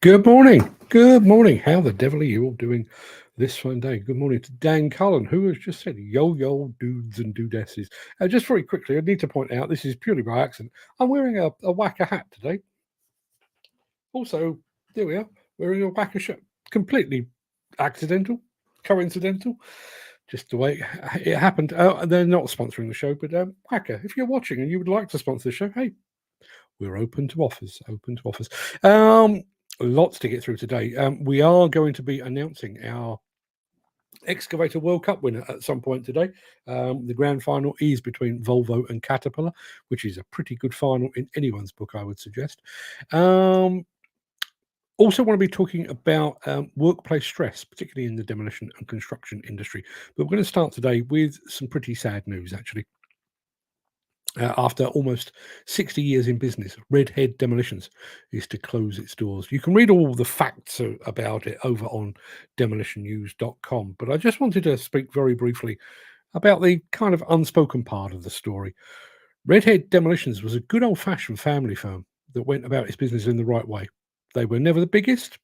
Good morning. Good morning. How the devil are you all doing this fine day? Good morning to Dan Cullen, who has just said yo dudes and dudesses. Just very quickly, I need to point out this is purely by accident. I'm wearing a whacker hat today. Also, there we are, wearing a whacker shirt. Completely accidental, coincidental, just the way it happened. They're not sponsoring the show, but Whacker, if you're watching and you would like to sponsor the show, hey, we're open to offers. Open to offers. Lots to get through today. We are going to be announcing our Excavator World Cup winner at some point today. The grand final is between Volvo and Caterpillar, which is a pretty good final in anyone's book, I would suggest. Also want to be talking about workplace stress, particularly in the demolition and construction industry. But we're going to start today with some pretty sad news, actually. After almost 60 years in business, Redhead Demolitions is to close its doors. You can read all the facts about it over on demolitionnews.com, but I just wanted to speak very briefly about the kind of unspoken part of the story. Redhead Demolitions was a good old-fashioned family firm that went about its business in the right way. They were never the biggest,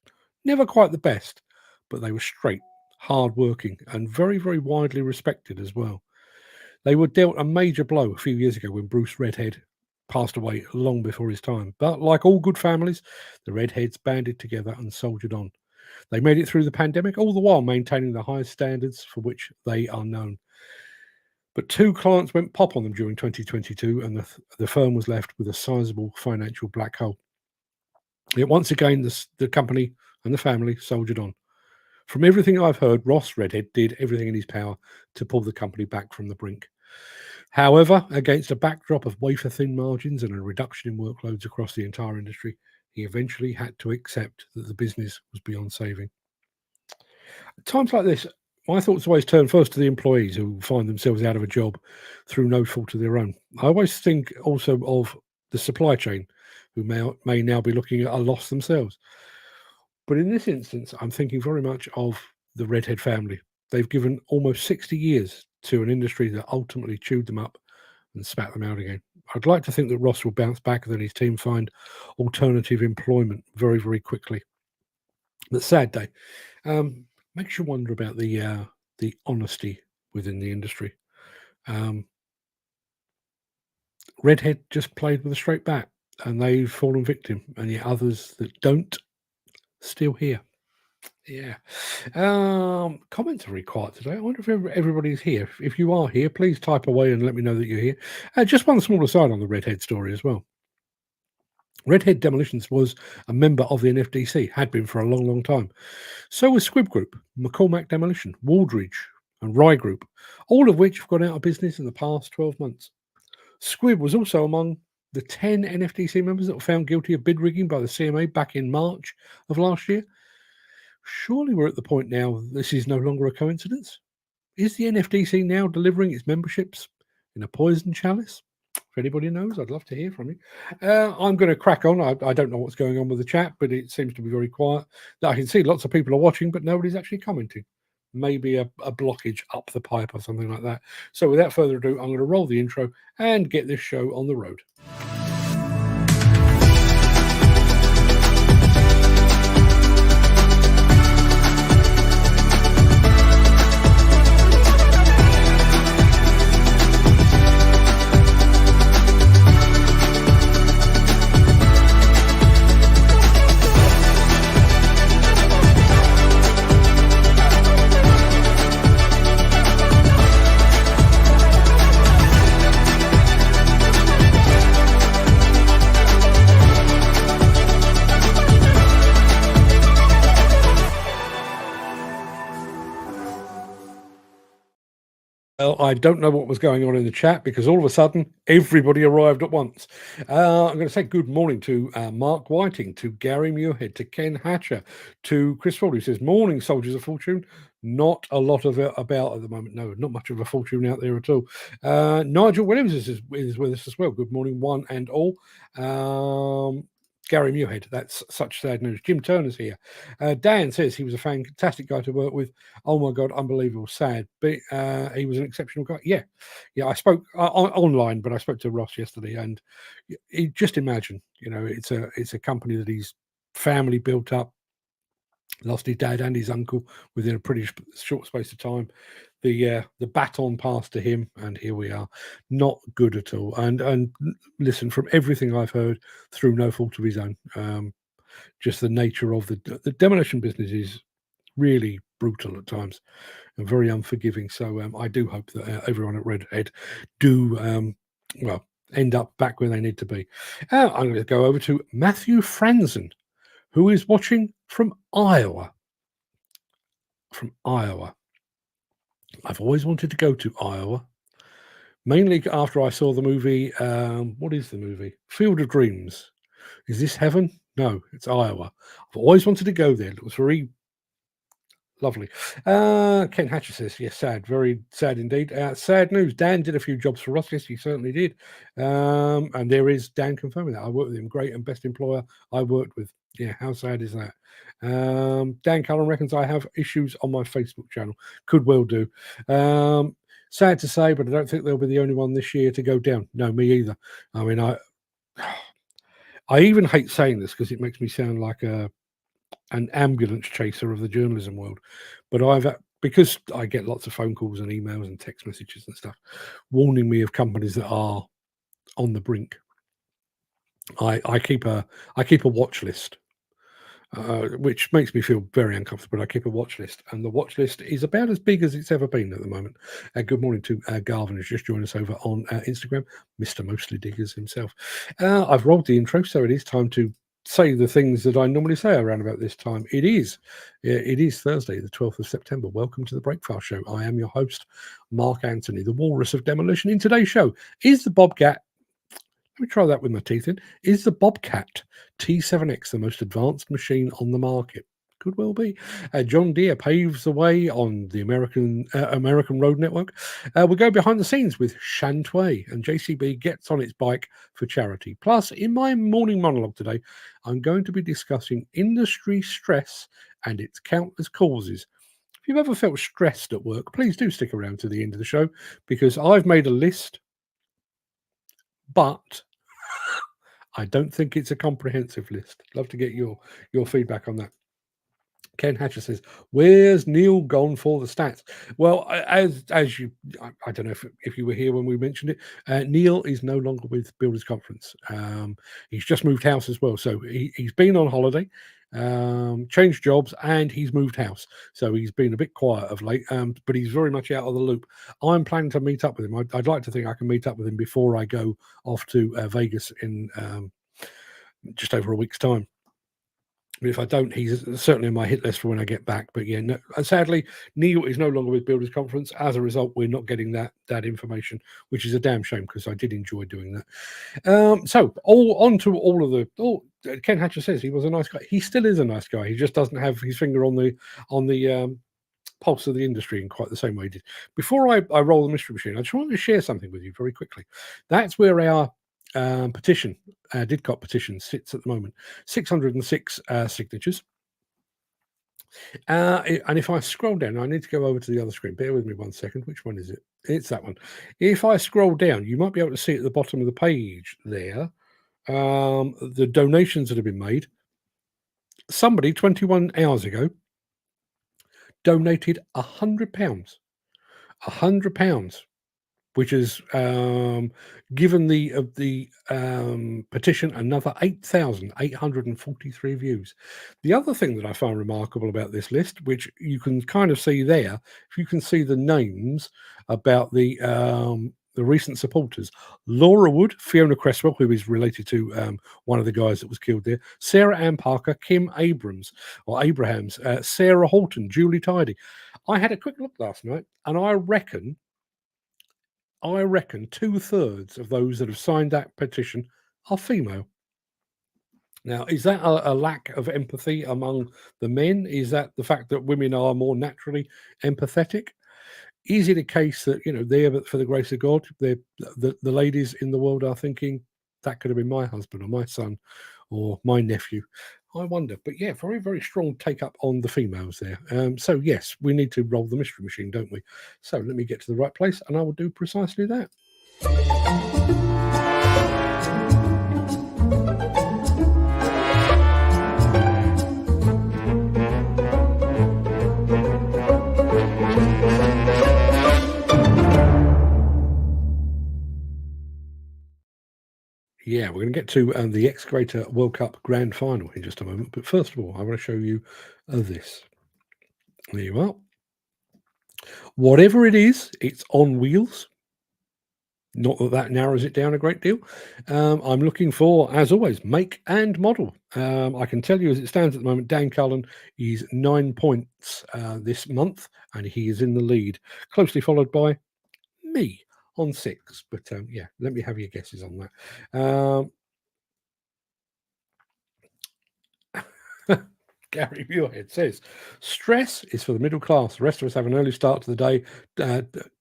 never quite the best, but they were straight, hard-working, and very, very widely respected as well. They were dealt a major blow a few years ago when Bruce Redhead passed away long before his time. But like all good families, the Redheads banded together and soldiered on. They made it through the pandemic, all the while maintaining the highest standards for which they are known. But two clients went pop on them during 2022, and the firm was left with a sizable financial black hole. Yet once again, the company and the family soldiered on. From everything I've heard, Ross Redhead did everything in his power to pull the company back from the brink. However, against a backdrop of wafer-thin margins and a reduction in workloads across the entire industry, he eventually had to accept that the business was beyond saving. At times like this, my thoughts always turn first to the employees who find themselves out of a job through no fault of their own. I always think also of the supply chain, who may now be looking at a loss themselves. But in this instance, I'm thinking very much of the Redhead family. They've given almost 60 years to an industry that ultimately chewed them up and spat them out again. I'd like to think that Ross will bounce back and that his team find alternative employment very, very quickly. But sad day. Makes you wonder about the honesty within the industry. Redhead just played with a straight bat and they've fallen victim, and yet others that don't still here. Yeah. Comments are very quiet today. I wonder if everybody's here. If you are here, please type away and let me know that you're here. Just one small aside on the Redhead story as well. Redhead Demolitions was a member of the NFDC, had been for a long, long time. So was Squibb Group, McCormack Demolition, Waldridge, and Rye Group, all of which have gone out of business in the past 12 months. Squibb was also among the 10 NFDC members that were found guilty of bid rigging by the CMA back in March of last year. Surely we're at the point now this is no longer a coincidence. Is the NFDC now delivering its memberships in a poison chalice? If anybody knows, I'd love to hear from you. I'm going to crack on. I don't know what's going on with the chat, but it seems to be very quiet. I can see lots of people are watching, but nobody's actually commenting. Maybe a blockage up the pipe or something like that. So without further ado, I'm going to roll the intro and get this show on the road. Well, I don't know what was going on in the chat because all of a sudden everybody arrived at once. I'm going to say good morning to Mark Whiting, to Gary Muirhead, to Ken Hatcher, to Chris Ford, who says, morning, soldiers of fortune. Not a lot of it about at the moment. No, not much of a fortune out there at all. Nigel Williams is with us as well. Good morning, one and all. Gary Muirhead, that's such sad news. Jim Turner's here. Dan says he was a fantastic guy to work with. Oh my God, unbelievable, sad. But he was an exceptional guy. Yeah. I spoke online, but I spoke to Ross yesterday, and just imagine, it's a company that he's family built up. Lost his dad and his uncle within a pretty short space of time. The baton passed to him, and here we are. Not good at all. And listen, from everything I've heard, through no fault of his own, just the nature of the demolition business is really brutal at times and very unforgiving. So I do hope that everyone at Redhead do well end up back where they need to be. I'm going to go over to Matthew Franzen, who is watching from Iowa. From Iowa. I've always wanted to go to Iowa, mainly after I saw the movie. What is the movie? Field of Dreams. Is this heaven? No, it's Iowa. I've always wanted to go there. It was very lovely. Ken Hatcher says, yes, sad, very sad indeed. Sad news. Dan did a few jobs for us. Yes, he certainly did. And there is Dan confirming that. I worked with him. Great and best employer I worked with. Yeah, how sad is that? Dan Cullen reckons I have issues on my Facebook channel. Could well do. Sad to say, but I don't think they'll be the only one this year to go down. No, me either. I mean, I even hate saying this because it makes me sound like an ambulance chaser of the journalism world, but because I get lots of phone calls and emails and text messages and stuff warning me of companies that are on the brink. I keep a watch list, which makes me feel very uncomfortable. I keep a watch list, and the watch list is about as big as it's ever been at the moment. Good morning to Garvin, who's just joined us over on Instagram, Mr. Mostly Diggers himself. I've rolled the intro, so it is time to say the things that I normally say around about this time. It is Thursday, the 12th of September. Welcome to the Breakfast Show. I am your host, Mark Anthony, the Walrus of Demolition. In today's show, is the Bobcat, let me try that with my teeth in, is the Bobcat T7X the most advanced machine on the market? Could well be. John Deere paves the way on the American road network. We go behind the scenes with Shantway, and JCB gets on its bike for charity. Plus, in my morning monologue today, I'm going to be discussing industry stress and its countless causes. If you've ever felt stressed at work, please do stick around to the end of the show, because I've made a list, but I don't think it's a comprehensive list. Love to get your feedback on that. Ken Hatcher says, where's Neil gone for the stats? Well, as you, I don't know if you were here when we mentioned it, Neil is no longer with Builders Conference. He's just moved house as well. So he's been on holiday, changed jobs, and he's moved house. So he's been a bit quiet of late, but he's very much out of the loop. I'm planning to meet up with him. I'd like to think I can meet up with him before I go off to Vegas in just over a week's time. If I don't, he's certainly on my hit list for when I get back. But yeah, no, sadly, Neil is no longer with Builders Conference. As a result, we're not getting that information, which is a damn shame because I did enjoy doing that. So on to all of the. Ken Hatcher says he was a nice guy. He still is a nice guy. He just doesn't have his finger on the pulse of the industry in quite the same way he did. Before I roll the mystery machine, I just wanted to share something with you very quickly. That's where our petition, Didcot petition, sits at the moment. 606 signatures. And if I scroll down, I need to go over to the other screen. Bear with me 1 second. Which one is it? It's that one. If I scroll down, you might be able to see at the bottom of the page there the donations that have been made. Somebody 21 hours ago donated £100. £100. Which has given the petition another 8,843 views. The other thing that I find remarkable about this list, which you can kind of see there, if you can see the names about the recent supporters: Laura Wood, Fiona Cresswell, who is related to one of the guys that was killed there, Sarah Ann Parker, Kim Abrahams, Sarah Horton, Julie Tidy. I had a quick look last night, and I reckon 2/3 of those that have signed that petition are female. Now, is that a lack of empathy among the men? Is that the fact that women are more naturally empathetic? Is it a case that, there, but for the grace of God, the ladies in the world are thinking that could have been my husband or my son or my nephew? I wonder. But yeah, very, very strong take up on the females there. So yes, we need to roll the mystery machine, don't we? So let me get to the right place and I will do precisely that. Yeah, we're going to get to the Excavator World Cup Grand Final in just a moment. But first of all, I want to show you this. There you are. Whatever it is, it's on wheels. Not that that narrows it down a great deal. I'm looking for, as always, make and model. I can tell you as it stands at the moment, Dan Cullen is 9 points this month, and he is in the lead, closely followed by me on 6. But yeah, let me have your guesses on that. Gary Muirhead says, stress is for the middle class. The rest of us have an early start to the day,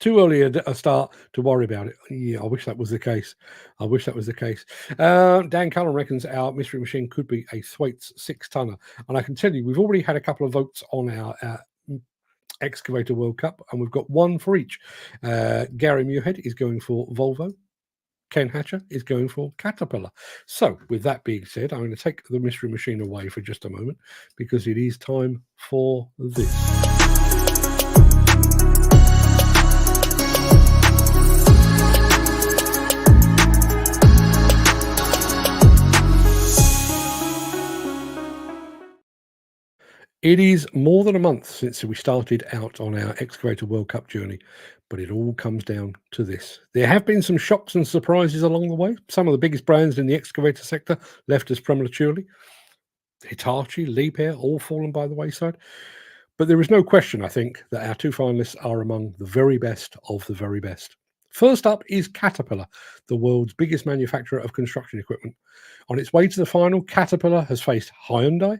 too early a start to worry about it. Yeah, I wish that was the case. I wish that was the case. Dan Cullen reckons our mystery machine could be a Thwaites 6-tonner. And I can tell you, we've already had a couple of votes on our Excavator World Cup, and we've got one for each. Gary Muirhead is going for Volvo. Ken Hatcher is going for Caterpillar. So, with that being said, I'm going to take the mystery machine away for just a moment because it is time for this. It is more than a month since we started out on our Excavator World Cup journey, but it all comes down to this. There have been some shocks and surprises along the way. Some of the biggest brands in the excavator sector left us prematurely. Hitachi, Liebherr, all fallen by the wayside. But there is no question, I think, that our 2 finalists are among the very best of the very best. First up is Caterpillar, the world's biggest manufacturer of construction equipment. On its way to the final, Caterpillar has faced Hyundai,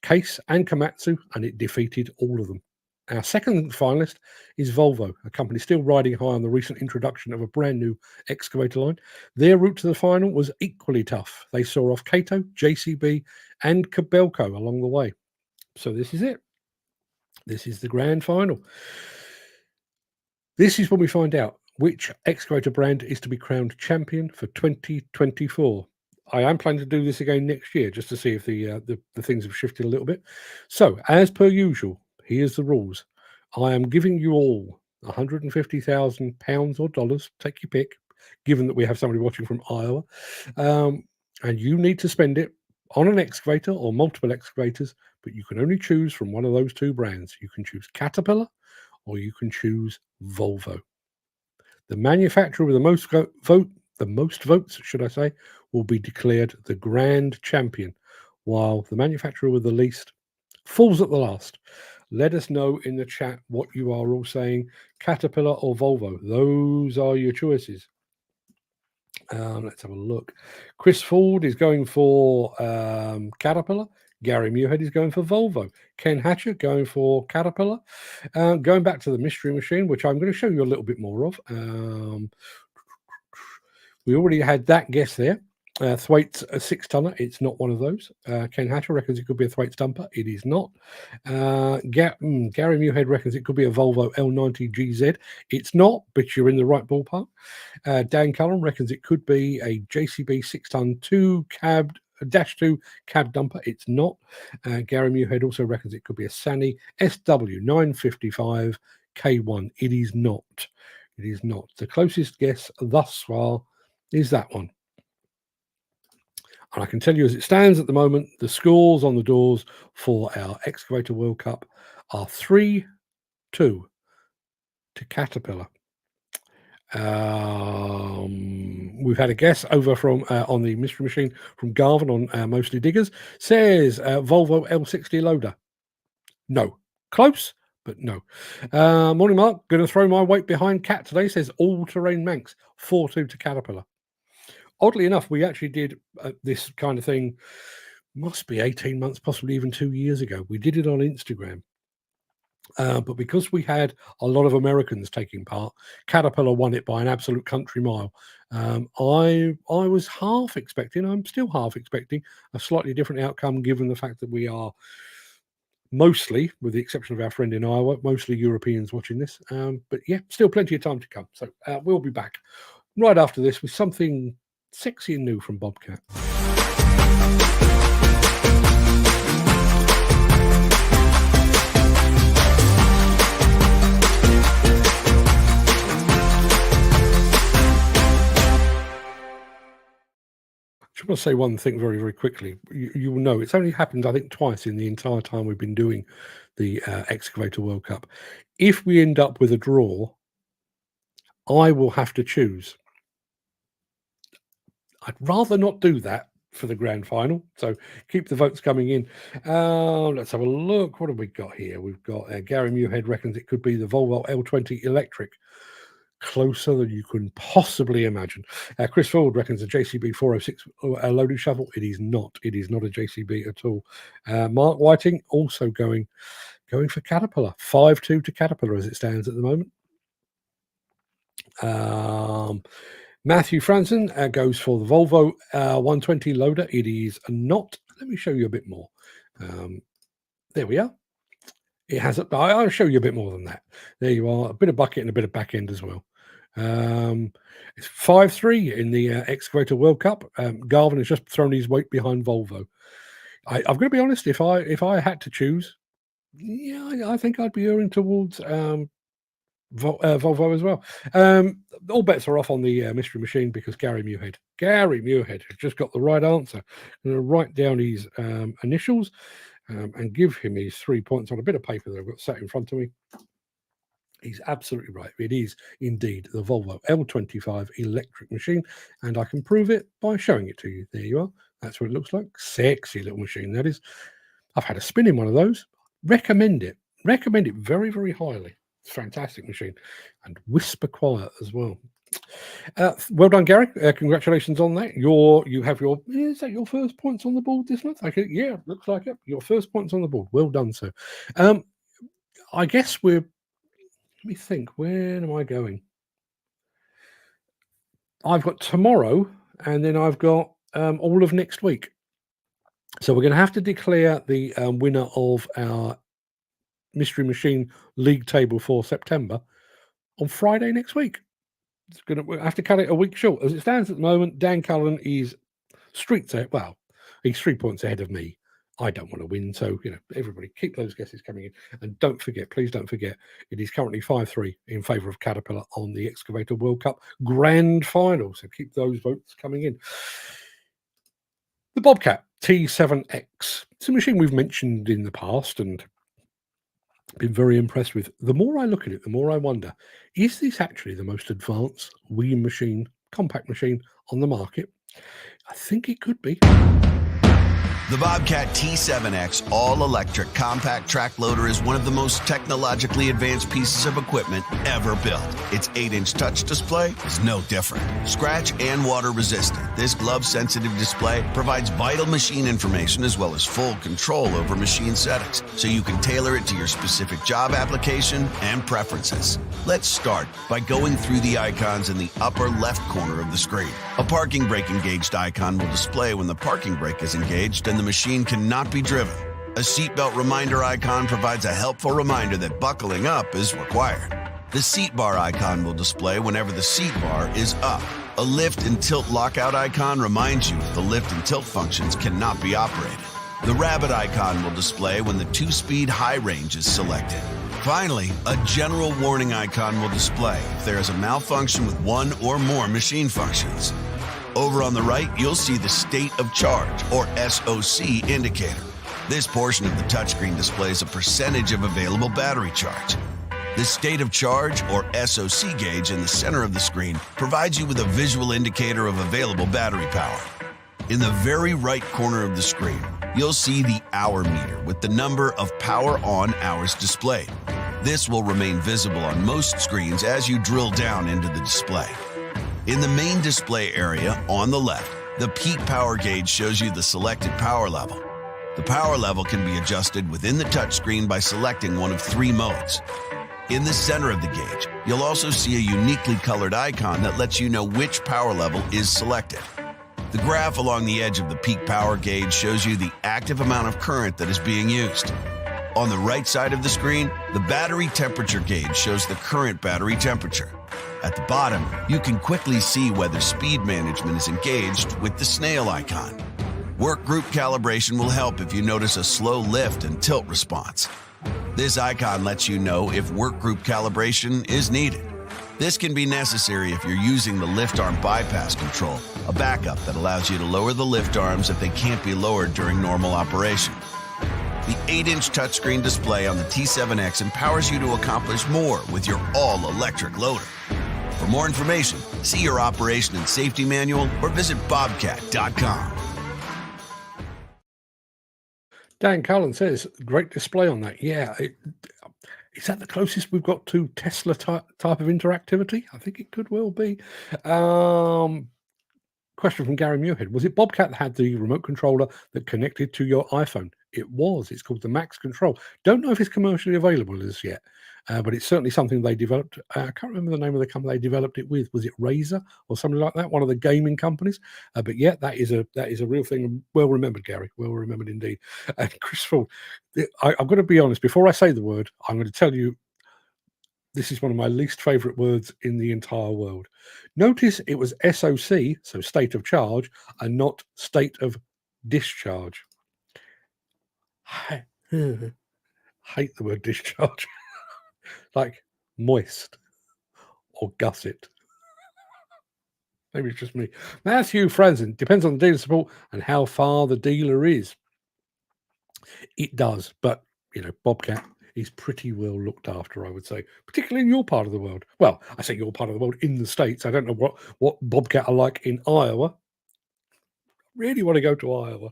Case and Komatsu, and it defeated all of them. Our second finalist is Volvo, a company still riding high on the recent introduction of a brand new excavator line. Their route to the final was equally tough. They saw off Kato, JCB, and Kobelco along the way. So this is it. This is the grand final. This is when we find out which excavator brand is to be crowned champion for 2024. I am planning to do this again next year just to see if the things have shifted a little bit. So, as per usual, here's the rules. I am giving you all £150,000 or dollars, take your pick, given that we have somebody watching from Iowa. And you need to spend it on an excavator or multiple excavators, but you can only choose from one of those 2 brands. You can choose Caterpillar or you can choose Volvo. The manufacturer with the most votes, should I say, will be declared the grand champion, while the manufacturer with the least falls at the last. Let us know in the chat what you are all saying, Caterpillar or Volvo. Those are your choices. Let's have a look. Chris Ford is going for Caterpillar. Gary Muirhead is going for Volvo. Ken Hatcher going for Caterpillar. Going back to the mystery machine, which I'm going to show you a little bit more of. We already had that guess there. Thwaites a 6-tonner. It's not one of those. Ken Hatcher reckons it could be a Thwaites dumper. It is not. Gary Muirhead reckons it could be a Volvo L90 GZ. It's not, but you're in the right ballpark. Dan Cullen reckons it could be a JCB 6-ton 2 cab dumper. It's not. Gary Muirhead also reckons it could be a Sany SW 955 K1. It is not. It is not. The closest guess thus far is that one. And I can tell you as it stands at the moment, the scores on the doors for our Excavator World Cup are 3-2 to Caterpillar. We've had a guess over from on the mystery machine from Garvin on Mostly Diggers. Says Volvo L60 loader. No. Close, but no. Morning, Mark. Going to throw my weight behind Cat today. Says all-terrain Manx. 4-2 to Caterpillar. Oddly enough, we actually did this kind of thing, must be 18 months, possibly even 2 years ago. We did it on Instagram. But because we had a lot of Americans taking part, Caterpillar won it by an absolute country mile. I was half expecting, I'm still half expecting, a slightly different outcome given the fact that we are mostly, with the exception of our friend in Iowa, mostly Europeans watching this. But yeah, still plenty of time to come. So we'll be back right after this with something sexy and new from Bobcat. want to say one thing very, very quickly. You will know it's only happened, I think, twice in the entire time we've been doing the Excavator World Cup. If we end up with a draw, I will have to choose. I'd rather not do that for the grand final, so keep the votes coming in. Let's have a look. What have we got here? We've got Gary Muirhead reckons it could be the Volvo L20 electric. Closer than you can possibly imagine. Chris Ford reckons a JCB 406 loading shovel. It is not. It is not a JCB at all. Mark Whiting also going for Caterpillar. 5-2 to Caterpillar as it stands at the moment. Matthew Franzen goes for the Volvo 120 loader. It is not. Let me show you a bit more. There we are. It has. I'll show you a bit more than that. There you are. A bit of bucket and a bit of back end as well. It's 5-3 in the Excavator World Cup. Garvin has just thrown his weight behind Volvo. I'm going to be honest. If I had to choose, yeah, I think I'd be erring towards Volvo as well. All bets are off on the mystery machine because Gary Muirhead has just got the right answer. I'm going to write down his initials and give him his 3 points on a bit of paper that I've got sat in front of me. He's absolutely right. It is indeed the Volvo L25 electric machine, and I can prove it by showing it to you. There you are. That's what it looks like. Sexy little machine, that is. I've had a spin in one of those. Recommend it. Recommend it very, very highly. It's a fantastic machine. And whisper quiet as well. Well done, Gary. Congratulations on that. Is that your first points on the board this month? Okay, yeah, looks like it. Your first points on the board. Well done, sir. I guess let me think, where am I going? I've got tomorrow, and then I've got all of next week. So we're going to have to declare the winner of our Mystery Machine League table for September on Friday next week. We'll have to cut it a week short. As it stands at the moment, Dan Cullen is streets ahead. Well, he's 3 points ahead of me. I don't want to win, so everybody keep those guesses coming in, and please don't forget, it is currently 5-3 in favour of Caterpillar on the Excavator World Cup Grand Final. So keep those votes coming in. The Bobcat T7X. It's a machine we've mentioned in the past and been very impressed with. The more I look at it, the more I wonder: is this actually the most advanced weeding machine, compact machine on the market? I think it could be. The Bobcat T7X all-electric compact track loader is one of the most technologically advanced pieces of equipment ever built. Its 8-inch touch display is no different. Scratch and water resistant, this glove-sensitive display provides vital machine information as well as full control over machine settings, so you can tailor it to your specific job application and preferences. Let's start by going through the icons in the upper left corner of the screen. A parking brake engaged icon will display when the parking brake is engaged and the machine cannot be driven. A seatbelt reminder icon provides a helpful reminder that buckling up is required. The seat bar icon will display whenever the seat bar is up. A lift and tilt lockout icon reminds you if the lift and tilt functions cannot be operated. The rabbit icon will display when the 2-speed high range is selected. Finally, a general warning icon will display if there is a malfunction with one or more machine functions. Over on the right, you'll see the state of charge, or SOC indicator. This portion of the touchscreen displays a percentage of available battery charge. The state of charge, or SOC gauge in the center of the screen provides you with a visual indicator of available battery power. In the very right corner of the screen, you'll see the hour meter with the number of power on hours displayed. This will remain visible on most screens as you drill down into the display. In the main display area on the left, the peak power gauge shows you the selected power level. The power level can be adjusted within the touchscreen by selecting one of 3 modes. In the center of the gauge, you'll also see a uniquely colored icon that lets you know which power level is selected. The graph along the edge of the peak power gauge shows you the active amount of current that is being used. On the right side of the screen, the battery temperature gauge shows the current battery temperature. At the bottom, you can quickly see whether speed management is engaged with the snail icon. Work group calibration will help if you notice a slow lift and tilt response. This icon lets you know if work group calibration is needed. This can be necessary if you're using the lift arm bypass control, a backup that allows you to lower the lift arms if they can't be lowered during normal operation. The 8-inch touchscreen display on the T7X empowers you to accomplish more with your all-electric loader. For more information, see your operation and safety manual or visit bobcat.com. Dan Cullen says, great display on that. Yeah, is that the closest we've got to Tesla type of interactivity? I think it could well be. Question from Gary Muirhead. Was it Bobcat that had the remote controller that connected to your iPhone? It was. It's called the Max Control. Don't know if it's commercially available as yet, but it's certainly something they developed. I can't remember the name of the company they developed it with. Was it Razer or something like that? One of the gaming companies. But yeah, that is a real thing. Well remembered, Gary. Well remembered indeed. And Chris Ford, I'm going to be honest. Before I say the word, I'm going to tell you this is one of my least favorite words in the entire world. Notice it was SOC, so state of charge, and not state of discharge. I hate the word discharge. Like moist or gusset. Maybe it's just me. Matthew Franzen, depends on the dealer support and how far the dealer is. It does, but Bobcat is pretty well looked after, I would say, particularly in your part of the world. Well, I say your part of the world in the States. I don't know what Bobcat are like in Iowa. Really want to go to Iowa.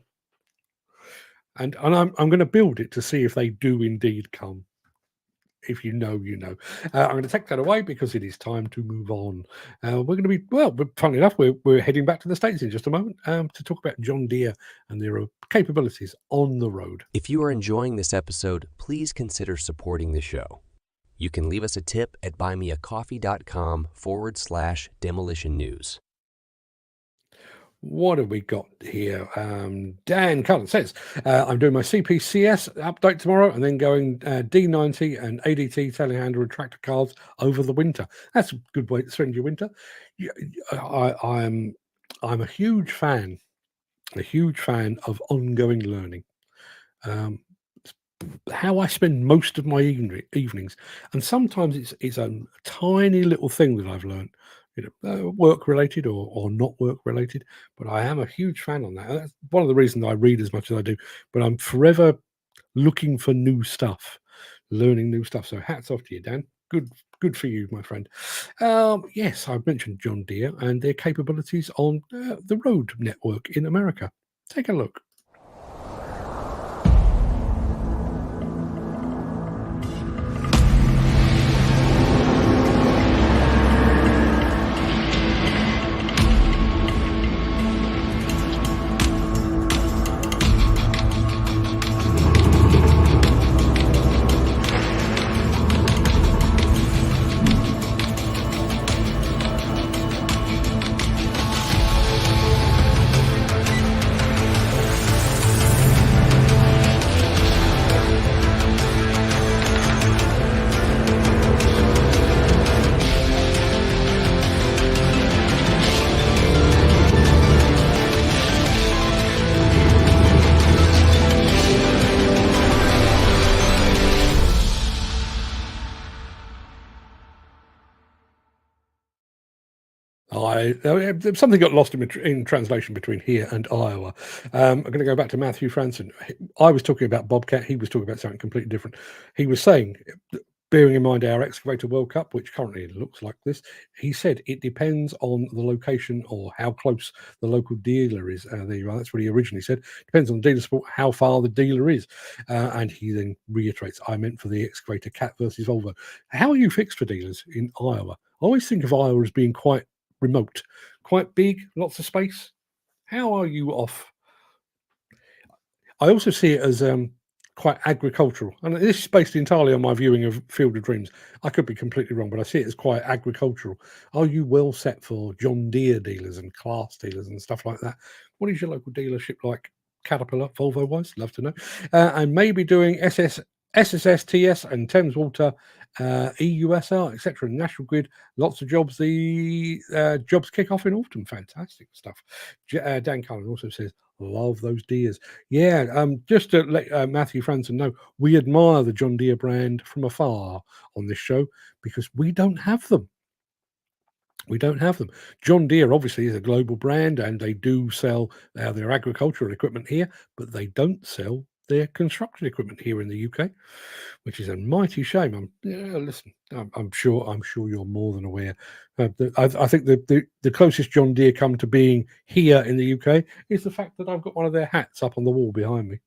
And I'm going to build it to see if they do indeed come. If you know, you know. I'm going to take that away because it is time to move on. We're going to be, funnily enough, we're heading back to the States in just a moment to talk about John Deere and their capabilities on the road. If you are enjoying this episode, please consider supporting the show. You can leave us a tip at buymeacoffee.com/demolition news. What have we got here? Dan Cullen says, I'm doing my CPCS update tomorrow and then going D90 and ADT telehandler and tractor cars over the winter. That's a good way to spend your winter. I'm a huge fan of ongoing learning. How I spend most of my evenings, and sometimes it's a tiny little thing that I've learned. Work related or not work related, but I am a huge fan on that. That's one of the reasons I read as much as I do, but I'm forever looking for new stuff, learning new stuff. So hats off to you, Dan. Good for you, my friend. Yes, I've mentioned John Deere and their capabilities on the road network in America. Take a look. Something got lost in translation between here and Iowa. I'm going to go back to Matthew Franson. I was talking about Bobcat. He was talking about something completely different. He was saying, bearing in mind our Excavator World Cup, which currently looks like this, he said it depends on the location or how close the local dealer is. There you are. That's what he originally said. Depends on the dealer support, how far the dealer is. And he then reiterates, I meant for the Excavator Cat versus Volvo. How are you fixed for dealers in Iowa? I always think of Iowa as being quite remote, quite big, lots of space. How are you off? I also see it as quite agricultural, and this is based entirely on my viewing of Field of Dreams. I could be completely wrong, but I see it as quite agricultural. Are you well set for John Deere dealers and Class dealers and stuff like that? What is your local dealership like? Caterpillar, Volvo wise, love to know. And maybe doing SSSTS and Thames Water, EUSR, etc. National Grid, lots of jobs. The jobs kick off in autumn. Fantastic stuff. Dan Cullen also says, love those Deeres. Yeah, just to let Matthew Franson know, we admire the John Deere brand from afar on this show because we don't have them. We don't have them. John Deere obviously is a global brand, and they do sell their agricultural equipment here, but they don't sell their construction equipment here in the UK, which is a mighty shame. Listen, I'm sure you're more than aware. I think the closest John Deere come to being here in the UK is the fact that I've got one of their hats up on the wall behind me.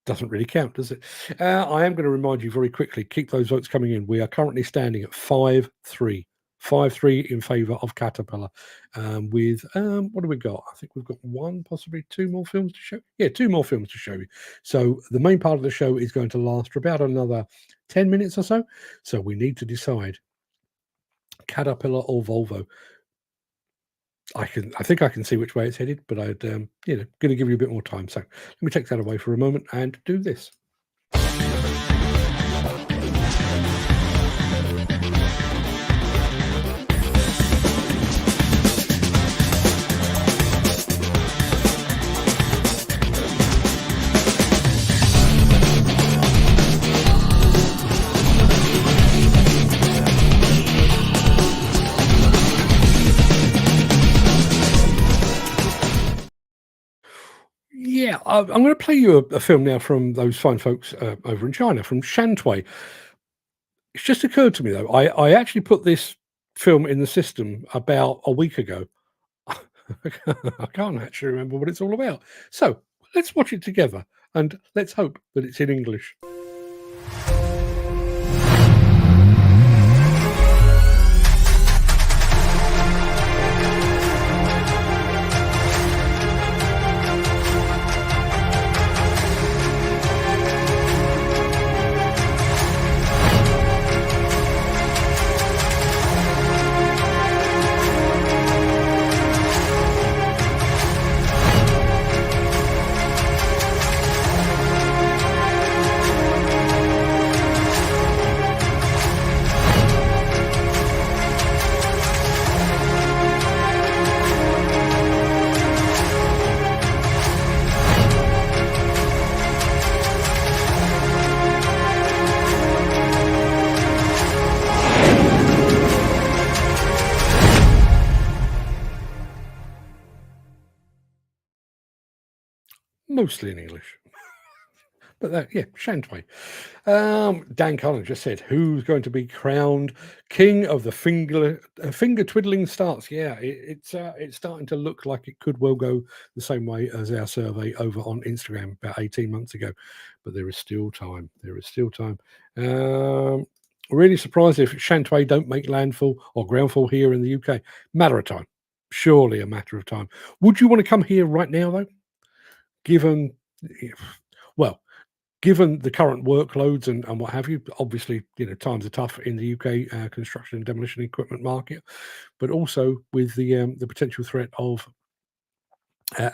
Doesn't really count, does it? I am going to remind you very quickly, keep those votes coming in. We are currently standing at 5-3. 5-3 in favour of Caterpillar. With what do we got? I think we've got one, possibly two more films to show. Yeah, two more films to show you. So the main part of the show is going to last for about another 10 minutes or so. So we need to decide Caterpillar or Volvo. I think I can see which way it's headed, but I'd going to give you a bit more time. So let me take that away for a moment and do this. Yeah, I'm going to play you a film now from those fine folks over in China, from Shantwei. It's just occurred to me, though, I actually put this film in the system about a week ago. I can't actually remember what it's all about. So let's watch it together, and let's hope that it's in English. Mostly in English. But yeah, Shantwei. Dan Cullen just said, who's going to be crowned king of the finger twiddling starts? Yeah, it's starting to look like it could well go the same way as our survey over on Instagram about 18 months ago. But there is still time. There is still time. Really surprised if Shantwei don't make landfall or groundfall here in the UK. Matter of time. Surely a matter of time. Would you want to come here right now, though? Given the current workloads and what have you, obviously, times are tough in the UK construction and demolition equipment market, but also with the potential threat of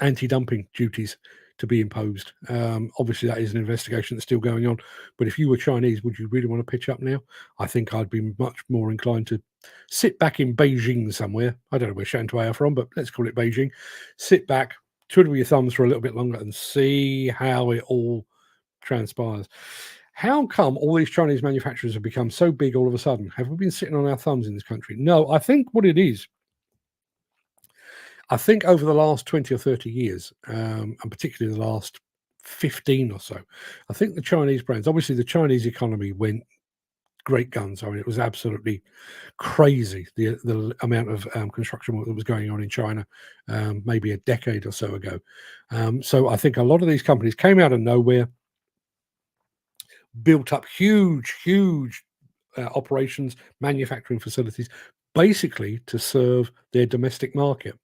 anti-dumping duties to be imposed. Obviously, that is an investigation that's still going on. But if you were Chinese, would you really want to pitch up now? I think I'd be much more inclined to sit back in Beijing somewhere. I don't know where Shantwei are from, but let's call it Beijing. Sit back, twiddle your thumbs for a little bit longer and see how it all transpires. How come all these Chinese manufacturers have become so big all of a sudden? Have we been sitting on our thumbs in this country? No, I think what it is, I think over the last 20 or 30 years, and particularly the last 15 or so, I think the Chinese brands, obviously the Chinese economy went great guns. I mean, it was absolutely crazy, the amount of construction work that was going on in China maybe a decade or so ago. So I think a lot of these companies came out of nowhere, built up huge operations, manufacturing facilities, basically to serve their domestic market.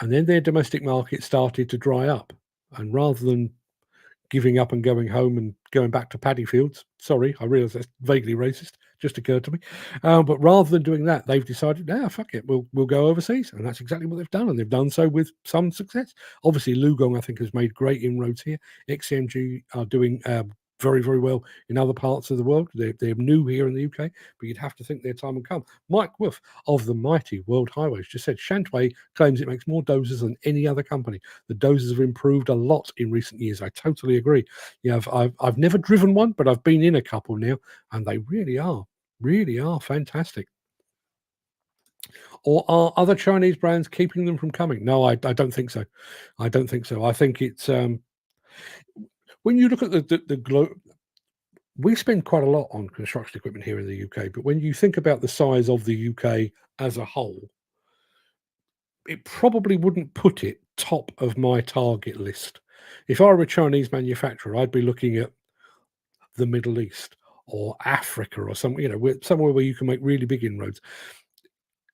And then their domestic market started to dry up. And rather than giving up and going home and going back to paddy fields. Sorry, I realise that's vaguely racist, just occurred to me. But rather than doing that, they've decided, fuck it, we'll go overseas. And that's exactly what they've done. And they've done so with some success. Obviously, Lugong, I think, has made great inroads here. XCMG are doing very well in other parts of the world. They're new here in the UK, but you'd have to think their time will come. Mike Wolf of the mighty World Highways just said, Shantwei claims it makes more dozers than any other company. The dozers have improved a lot in recent years. I totally agree. Yeah, I've never driven one, but I've been in a couple now, and they really are fantastic. Or are other Chinese brands keeping them from coming? No, I don't think so. I don't think so. I think it's when you look at the globe, we spend quite a lot on construction equipment here in the UK. But when you think about the size of the UK as a whole, it probably wouldn't put it top of my target list. If I were a Chinese manufacturer, I'd be looking at the Middle East or Africa or somewhere where you can make really big inroads.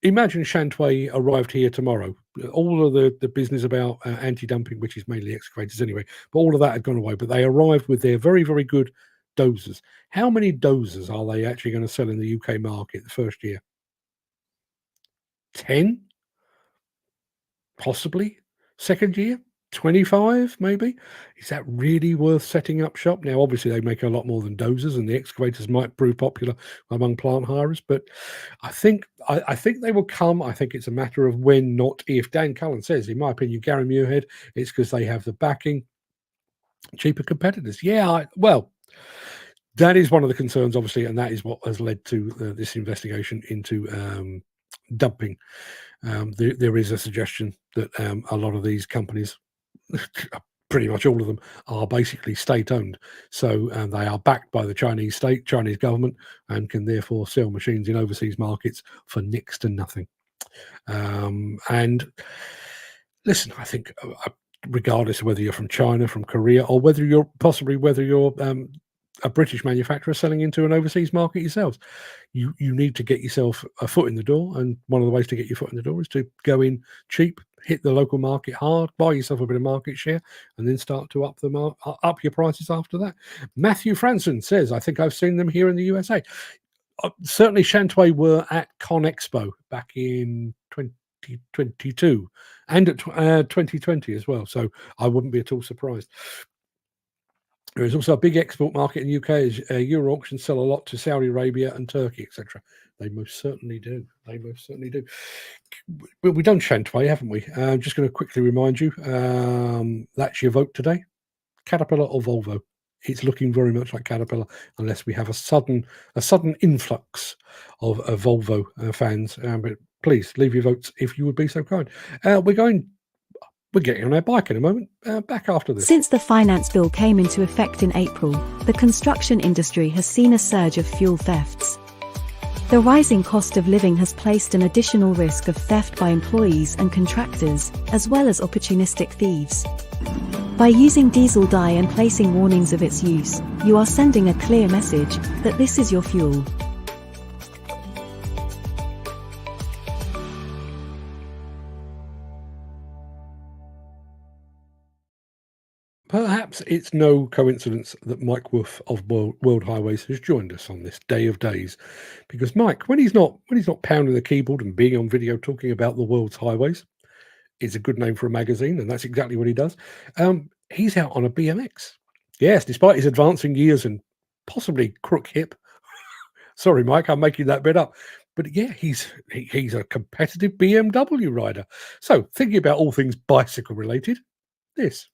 Imagine Shantway arrived here tomorrow. All of the business about anti-dumping, which is mainly excavators anyway, but all of that had gone away. But they arrived with their very, very good dozers. How many dozers are they actually going to sell in the UK market the first year? 10? Possibly. Second year? 25 maybe. Is that really worth setting up shop? Now obviously they make a lot more than dozers, and the excavators might prove popular among plant hirers, but I think they will come. I think it's a matter of when, not if. Dan Cullen says, in my opinion, Gary Muirhead, it's because they have the backing. Cheaper competitors. Well, that is one of the concerns, obviously, and that is what has led to this investigation into dumping. There is a suggestion that a lot of these companies, pretty much all of them, are basically state-owned. So they are backed by the Chinese government, and can therefore sell machines in overseas markets for next to nothing. And listen, I think regardless of whether you're from China, from Korea, or whether you're a British manufacturer selling into an overseas market yourselves, you need to get yourself a foot in the door. And one of the ways to get your foot in the door is to go in cheap, hit the local market hard, buy yourself a bit of market share, and then start to up your prices after that. Matthew Franson says, I think I've seen them here in the USA. Certainly Shantway were at Con Expo back in 2022 and at 2020 as well. So I wouldn't be at all surprised. There is also a big export market in the UK, as Euro auctions sell a lot to Saudi Arabia and Turkey, etc. They most certainly do. But we've done Shantway, haven't we? I'm just going to quickly remind you, that's your vote today. Caterpillar or Volvo? It's looking very much like Caterpillar, unless we have a sudden influx of Volvo fans. But please leave your votes if you would be so kind. We're getting on our bike in a moment. Back after this. Since the finance bill came into effect in April, the construction industry has seen a surge of fuel thefts. The rising cost of living has placed an additional risk of theft by employees and contractors, as well as opportunistic thieves. By using diesel dye and placing warnings of its use, you are sending a clear message that this is your fuel. Perhaps it's no coincidence that Mike Wolf of World Highways has joined us on this day of days, because Mike, when he's not pounding the keyboard and being on video talking about the world's highways, it's a good name for a magazine, and that's exactly what he does. He's out on a BMX. Yes, despite his advancing years and possibly crook hip. Sorry, Mike, I'm making that bit up. But yeah, he's a competitive BMW rider. So thinking about all things bicycle related, this.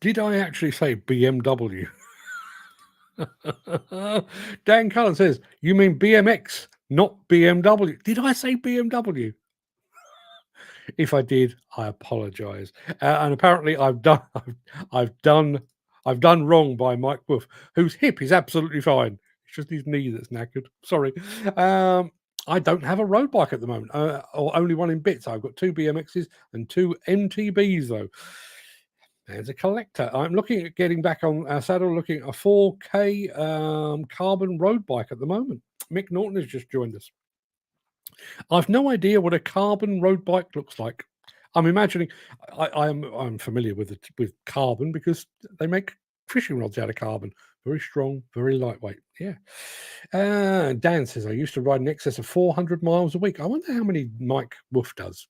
Did I actually say BMW? Dan Cullen says, you mean BMX, not BMW. Did I say BMW? If I did, I apologise. And apparently, I've done wrong by Mike Wolf, whose hip is absolutely fine. It's just his knee that's knackered. Sorry. I don't have a road bike at the moment, or only one in bits. I've got 2 BMXs and 2 MTBs though. As a collector, I'm looking at getting back on our saddle, looking at a 4K carbon road bike at the moment. Mick Norton has just joined us. I've no idea what a carbon road bike looks like. I'm imagining I'm familiar with carbon because they make fishing rods out of carbon. Very strong, very lightweight. Yeah. Dan says I used to ride in excess of 400 miles a week. I wonder how many Mike Wolf does.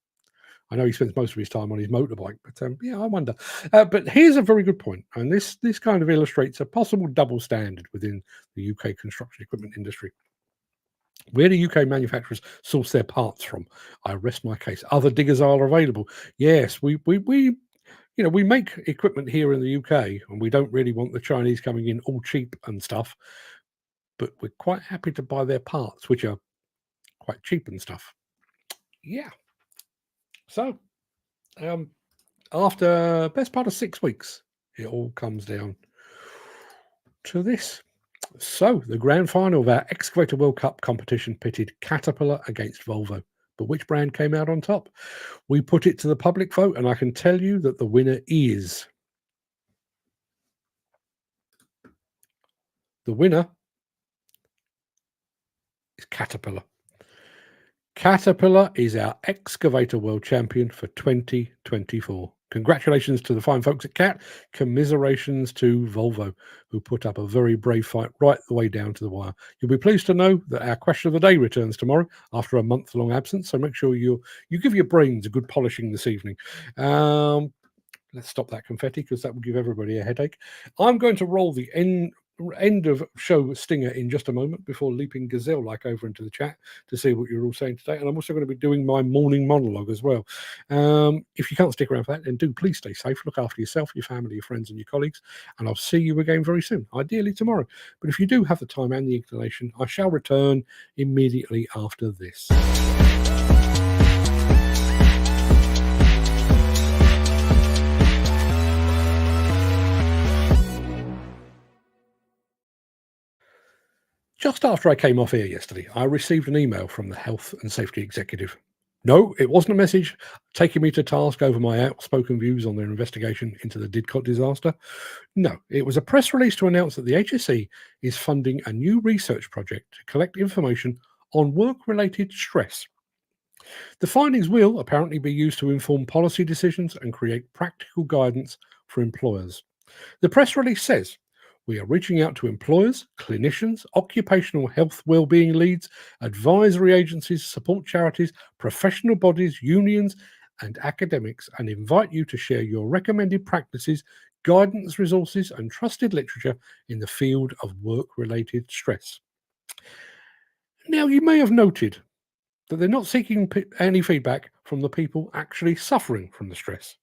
I know he spends most of his time on his motorbike, but yeah, I wonder. But here's a very good point, and this kind of illustrates a possible double standard within the UK construction equipment industry. Where do UK manufacturers source their parts from? I rest my case. Other diggers are available. Yes, we make equipment here in the UK, and we don't really want the Chinese coming in all cheap and stuff. But we're quite happy to buy their parts, which are quite cheap and stuff. Yeah. So, after best part of 6 weeks, it all comes down to this. So, the grand final of our Excavator World Cup competition pitted Caterpillar against Volvo. But which brand came out on top? We put it to the public vote, and I can tell you that the winner is... The winner is Caterpillar. Caterpillar is our Excavator World Champion for 2024. Congratulations to the fine folks at Cat. Commiserations to Volvo, who put up a very brave fight right the way down to the wire. You'll be pleased to know that our question of the day returns tomorrow after a month-long absence, so make sure you give your brains a good polishing this evening. Let's stop that confetti because that will give everybody a headache. I'm going to roll the end of show stinger in just a moment before leaping gazelle-like over into the chat to see what you're all saying today. And I'm also going to be doing my morning monologue as well. If you can't stick around for that, then do please stay safe. Look after yourself, your family, your friends, and your colleagues. And I'll see you again very soon, ideally tomorrow. But if you do have the time and the inclination, I shall return immediately after this. Just after I came off air yesterday, I received an email from the Health and Safety Executive. No, it wasn't a message taking me to task over my outspoken views on their investigation into the Didcot disaster. No, it was a press release to announce that the HSE is funding a new research project to collect information on work-related stress. The findings will apparently be used to inform policy decisions and create practical guidance for employers. The press release says, we are reaching out to employers, clinicians, occupational health wellbeing leads, advisory agencies, support charities, professional bodies, unions, and academics, and invite you to share your recommended practices, guidance resources, and trusted literature in the field of work-related stress. Now, you may have noted that they're not seeking any feedback from the people actually suffering from the stress,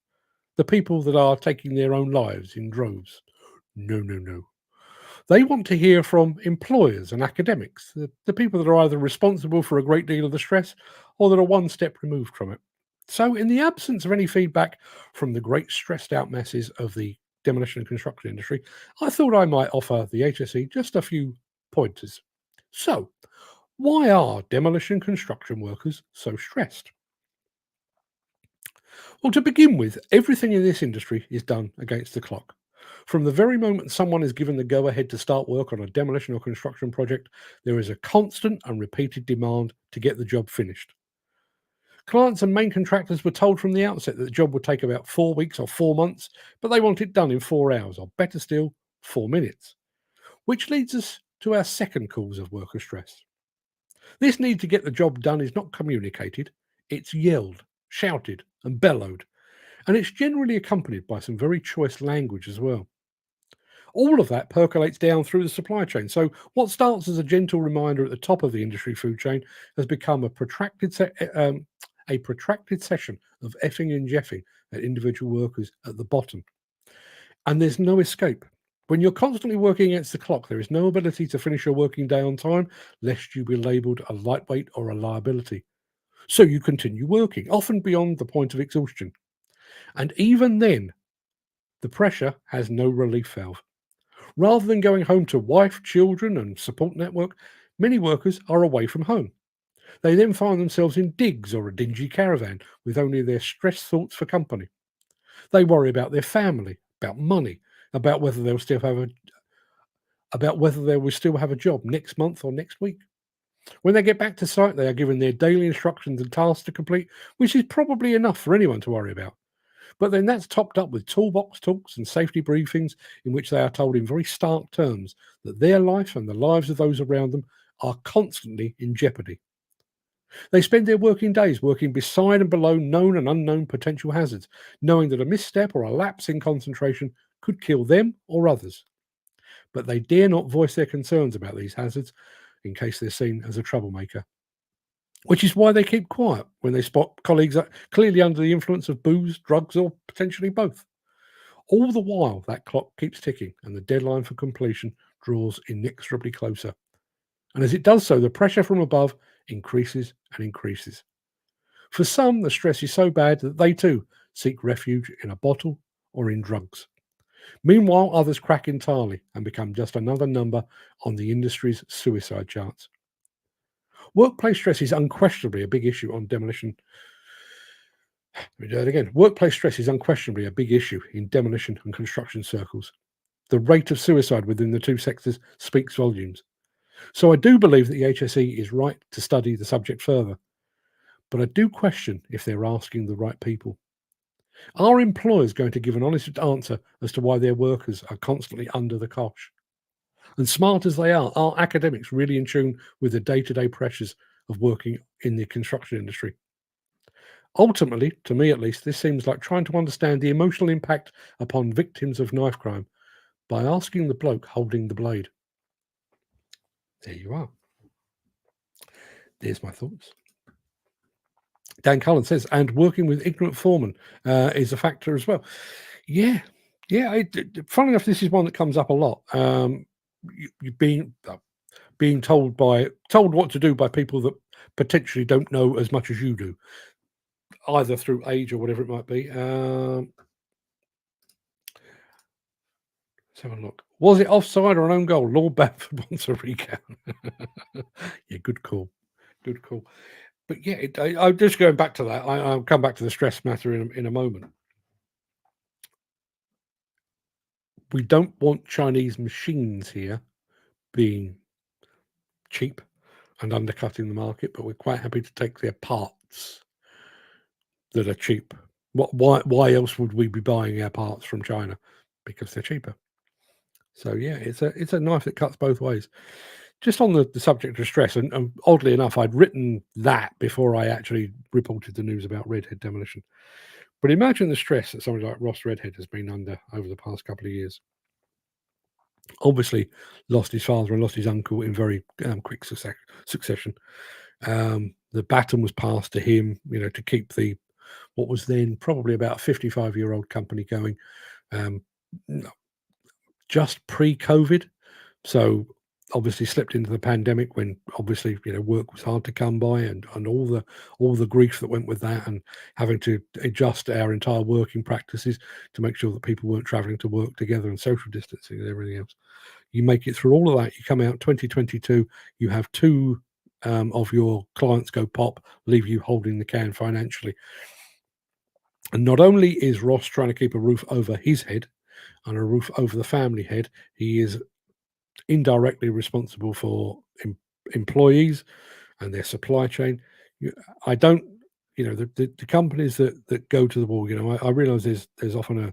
the people that are taking their own lives in droves. No. They want to hear from employers and academics, the people that are either responsible for a great deal of the stress or that are one step removed from it. So in the absence of any feedback from the great stressed out masses of the demolition and construction industry, I thought I might offer the HSE just a few pointers. So, why are demolition construction workers so stressed? Well, to begin with, everything in this industry is done against the clock. From the very moment someone is given the go-ahead to start work on a demolition or construction project, there is a constant and repeated demand to get the job finished. Clients and main contractors were told from the outset that the job would take about 4 weeks or 4 months, but they want it done in 4 hours, or better still, 4 minutes. Which leads us to our second cause of worker stress. This need to get the job done is not communicated, it's yelled, shouted, and bellowed. And it's generally accompanied by some very choice language as well. All of that percolates down through the supply chain. So what starts as a gentle reminder at the top of the industry food chain has become a protracted session of effing and jeffing at individual workers at the bottom. and there's no escape. When you're constantly working against the clock, there is no ability to finish your working day on time, lest you be labelled a lightweight or a liability. So you continue working, often beyond the point of exhaustion. And even then, the pressure has no relief valve. Rather than going home to wife, children, and support network, many workers are away from home. They then find themselves in digs or a dingy caravan with only their stressed thoughts for company. They worry about their family, about money, about whether they'll still have a about whether they will still have a job next month or next week. When they get back to site, they are given their daily instructions and tasks to complete, which is probably enough for anyone to worry about. But then that's topped up with toolbox talks and safety briefings in which they are told in very stark terms that their life and the lives of those around them are constantly in jeopardy. They spend their working days working beside and below known and unknown potential hazards, knowing that a misstep or a lapse in concentration could kill them or others. But they dare not voice their concerns about these hazards in case they're seen as a troublemaker. Which is why they keep quiet when they spot colleagues clearly under the influence of booze, drugs, or potentially both. All the while, that clock keeps ticking and the deadline for completion draws inexorably closer. And as it does so, the pressure from above increases and increases. For some, the stress is so bad that they too seek refuge in a bottle or in drugs. Meanwhile, others crack entirely and become just another number on the industry's suicide charts. Workplace stress is unquestionably a big issue on demolition. Let me do that again. Workplace stress is unquestionably a big issue in demolition and construction circles. The rate of suicide within the two sectors speaks volumes. So I do believe that the HSE is right to study the subject further, but I do question if they're asking the right people. Are employers going to give an honest answer as to why their workers are constantly under the cosh? And smart as they are academics really in tune with the day-to-day pressures of working in the construction industry? Ultimately, to me at least, this seems like trying to understand the emotional impact upon victims of knife crime by asking the bloke holding the blade. There you are. There's my thoughts. Dan Cullen says, and working with ignorant foremen is a factor as well. Yeah. Funny enough, this is one that comes up a lot. You being told what to do by people that potentially don't know as much as you do, either through age or whatever it might be. Let's have a look. Was it offside or an own goal? Lord Bamford wants a recount. Yeah, good call. Good call. But yeah, I'm just going back to that. I'll come back to the stress matter in a moment. We don't want Chinese machines here being cheap and undercutting the market, but we're quite happy to take their parts that are cheap. Why else would we be buying our parts from China? Because they're cheaper. So yeah, it's a knife that cuts both ways. Just on the subject of stress, and oddly enough, I'd written that before I actually reported the news about Redhead Demolition. But imagine the stress that somebody like Ross Redhead has been under over the past couple of years. Obviously, lost his father and lost his uncle in very quick succession. The baton was passed to him, to keep what was then probably about a 55-year-old company going, just pre-COVID. So obviously slipped into the pandemic when obviously work was hard to come by, and all the grief that went with that, and having to adjust our entire working practices to make sure that people weren't traveling to work together and social distancing and everything else. You make it through all of that, you come out 2022, you have two of your clients go pop, leave you holding the can financially. And not only is Ross trying to keep a roof over his head and a roof over the family head, he is indirectly responsible for employees and their supply chain. I don't, the companies that go to the wall, I realize there's often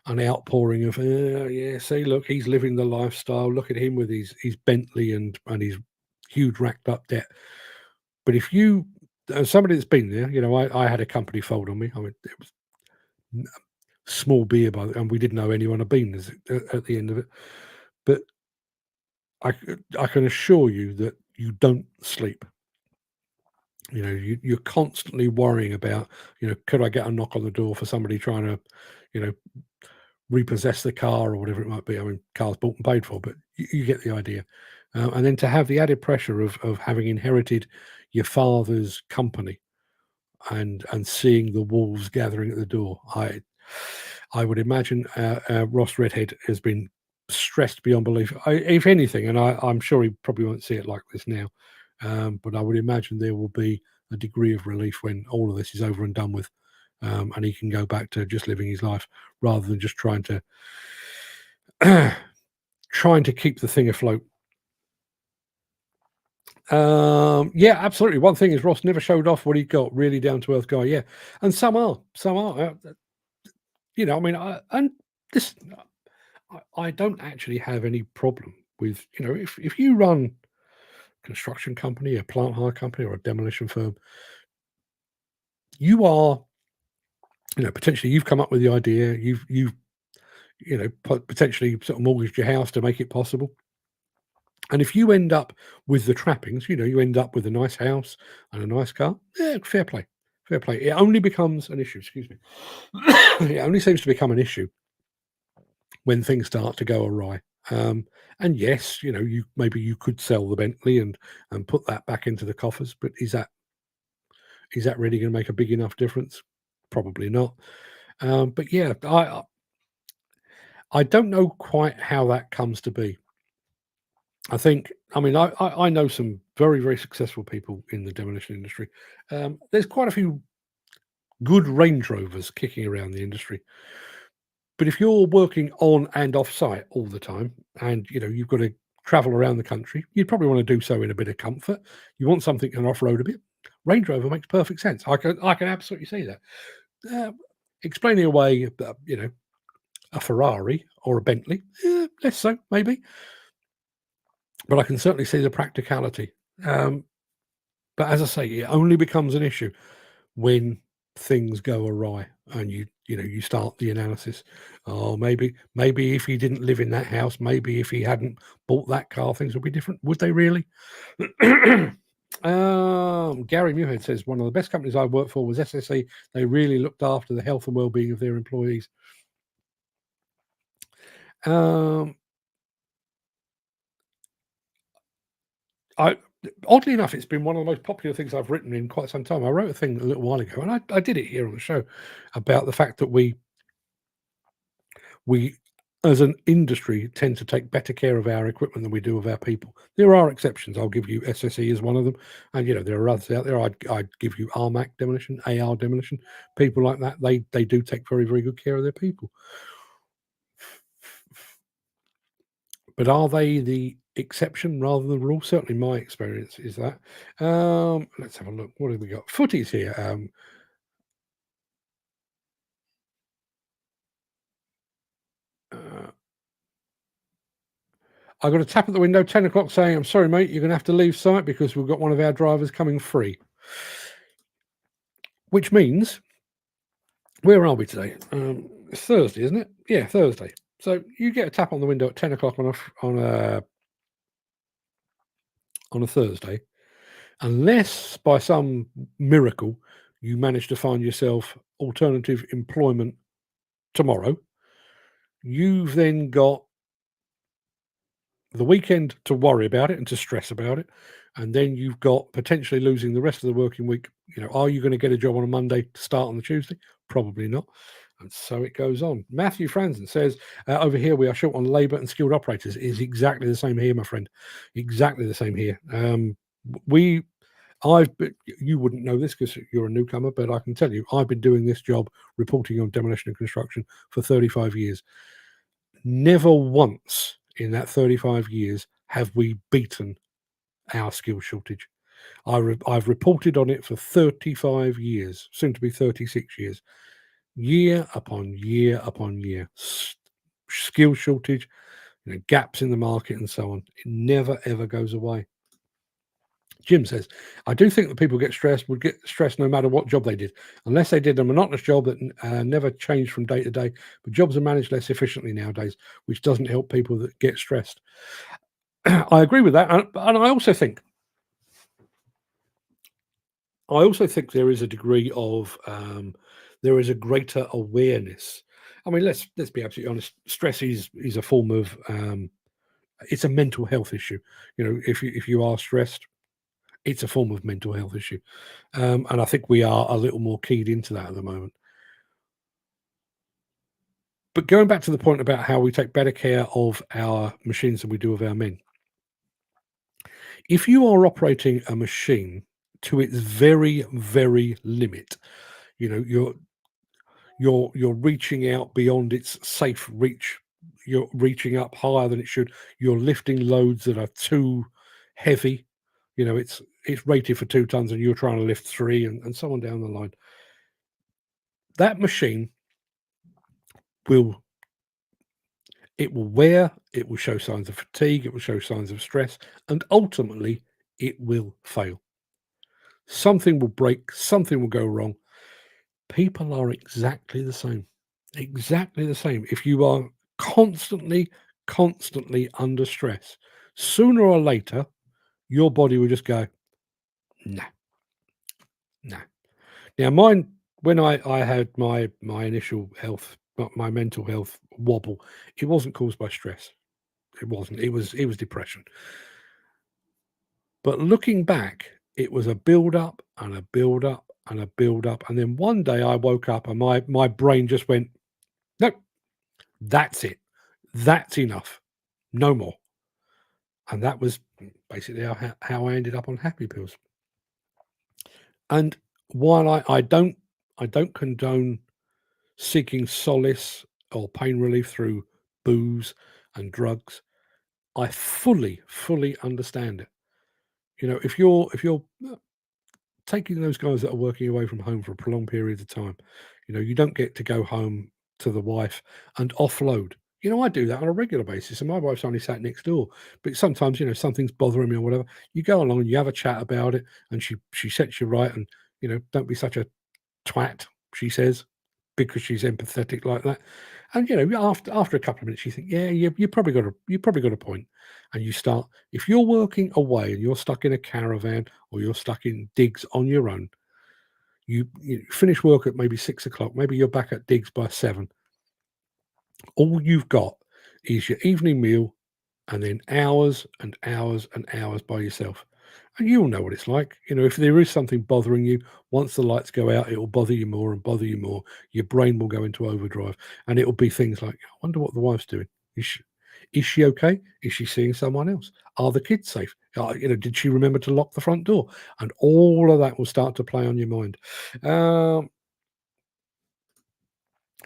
an outpouring of, yeah, see, look, he's living the lifestyle. Look at him with his Bentley and his huge racked up debt. But if you, as somebody that's been there, I had a company fold on me. I mean, it was small beer, and we didn't know anyone had been at the end of it. But I can assure you that you don't sleep. You're constantly worrying about, could I get a knock on the door for somebody trying to, repossess the car or whatever it might be. I mean, cars bought and paid for, but you get the idea. And then to have the added pressure of having inherited your father's company and seeing the wolves gathering at the door, I would imagine Ross Redhead has been stressed beyond belief. If anything, and I'm sure he probably won't see it like this now, but I would imagine there will be a degree of relief when all of this is over and done with, and he can go back to just living his life rather than just trying to keep the thing afloat. Yeah, absolutely. One thing is Ross never showed off what he got. Really down to earth guy. Yeah, and some are. I mean, I don't actually have any problem with, if you run a construction company, a plant hire company, or a demolition firm, you are, potentially you've come up with the idea, you've potentially sort of mortgaged your house to make it possible. And if you end up with the trappings, you end up with a nice house and a nice car, yeah, fair play. Fair play. It only becomes an issue, excuse me. It only seems to become an issue when things start to go awry. And yes, you could sell the Bentley and put that back into the coffers, but is that really going to make a big enough difference? Probably not. But yeah, I don't know quite how that comes to be. I know some very, very successful people in the demolition industry. There's quite a few good Range Rovers kicking around the industry. But if you're working on and off site all the time and, you've got to travel around the country, you'd probably want to do so in a bit of comfort. You want something that can off-road a bit. Range Rover makes perfect sense. I can absolutely see that. Explaining away, a Ferrari or a Bentley, less so, maybe. But I can certainly see the practicality. But as I say, it only becomes an issue when things go awry and you start the analysis. Oh, maybe if he didn't live in that house, maybe if he hadn't bought that car, things would be different. Would they really? Gary Muirhead says one of the best companies I worked for was SSE. They really looked after the health and well-being of their employees. Oddly enough, it's been one of the most popular things I've written in quite some time. I wrote a thing a little while ago, and I did it here on the show about the fact that we as an industry tend to take better care of our equipment than we do of our people. There are exceptions. I'll give you SSE as one of them, and there are others out there. I'd give you RMAC Demolition, AR Demolition, people like that. They do take very, very good care of their people. But are they the exception rather than the rule? Certainly my experience is that. Let's have a look. What have we got? Footy's here. I got a tap at the window, 10 o'clock, saying, I'm sorry, mate, you're going to have to leave site because we've got one of our drivers coming free. Which means, where are we today? It's Thursday, isn't it? Yeah, Thursday. So you get a tap on the window at 10 o'clock on a Thursday, unless by some miracle you manage to find yourself alternative employment tomorrow. You've then got the weekend to worry about it and to stress about it, and then you've got potentially losing the rest of the working week. Are you going to get a job on a Monday to start on the Tuesday? Probably not. And so it goes on. Matthew Franzen says, over here we are short on labour and skilled operators. It is exactly the same here, my friend. Exactly the same here. You wouldn't know this because you're a newcomer, but I can tell you, I've been doing this job, reporting on demolition and construction, for 35 years. Never once in that 35 years have we beaten our skill shortage. I've reported on it for 35 years, soon to be 36 years, year upon year upon year. Skill shortage, gaps in the market and so on. It never, ever goes away. Jim says, I do think that people would get stressed no matter what job they did, unless they did a monotonous job that never changed from day to day. But jobs are managed less efficiently nowadays, which doesn't help people that get stressed. I agree with that. And I also think there is a degree of, there is a greater awareness I mean, let's be absolutely honest. Stress is a form of it's a mental health issue. You know, if you are stressed, it's a form of mental health issue, and I think we are a little more keyed into that at the moment. But going back to the point about how we take better care of our machines than we do of our men. If you are operating a machine to its very, very limit, you know, you're reaching out beyond its safe reach. You're reaching up higher than it should. You're lifting loads that are too heavy. You know, it's rated for 2 tons and you're trying to lift 3 and so on down the line. That machine will wear, it will show signs of fatigue, it will show signs of stress, and ultimately it will fail. Something will break, something will go wrong. People are exactly the same. Exactly the same. If you are constantly under stress, sooner or later, your body will just go, nah, nah. Now, mine, when I had my initial health, my mental health wobble, it wasn't caused by stress. It wasn't. It was depression. But looking back, it was a build up and a build up and a build up, and then one day I woke up and my brain just went, nope, that's it, that's enough, no more. And that was basically how I ended up on happy pills. And while I don't condone seeking solace or pain relief through booze and drugs, I fully understand it. You know, if you're taking those guys that are working away from home for a prolonged period of time, you know, you don't get to go home to the wife and offload. You know, I do that on a regular basis, and my wife's only sat next door. But sometimes, you know, something's bothering me or whatever. You go along and you have a chat about it, and she sets you right. And you know, don't be such a twat, she says, because she's empathetic like that. And you know, after a couple of minutes, you think, yeah, you probably got a point. And you start, if you're working away and you're stuck in a caravan or you're stuck in digs on your own, you finish work at maybe 6 o'clock, maybe you're back at digs by 7. All you've got is your evening meal and then hours and hours and hours by yourself. And you'll know what it's like. You know, if there is something bothering you, once the lights go out, it will bother you more and bother you more. Your brain will go into overdrive. And it will be things like, I wonder what the wife's doing. Is she okay? Is she seeing someone else? Are the kids safe? You know, did she remember to lock the front door? And all of that will start to play on your mind.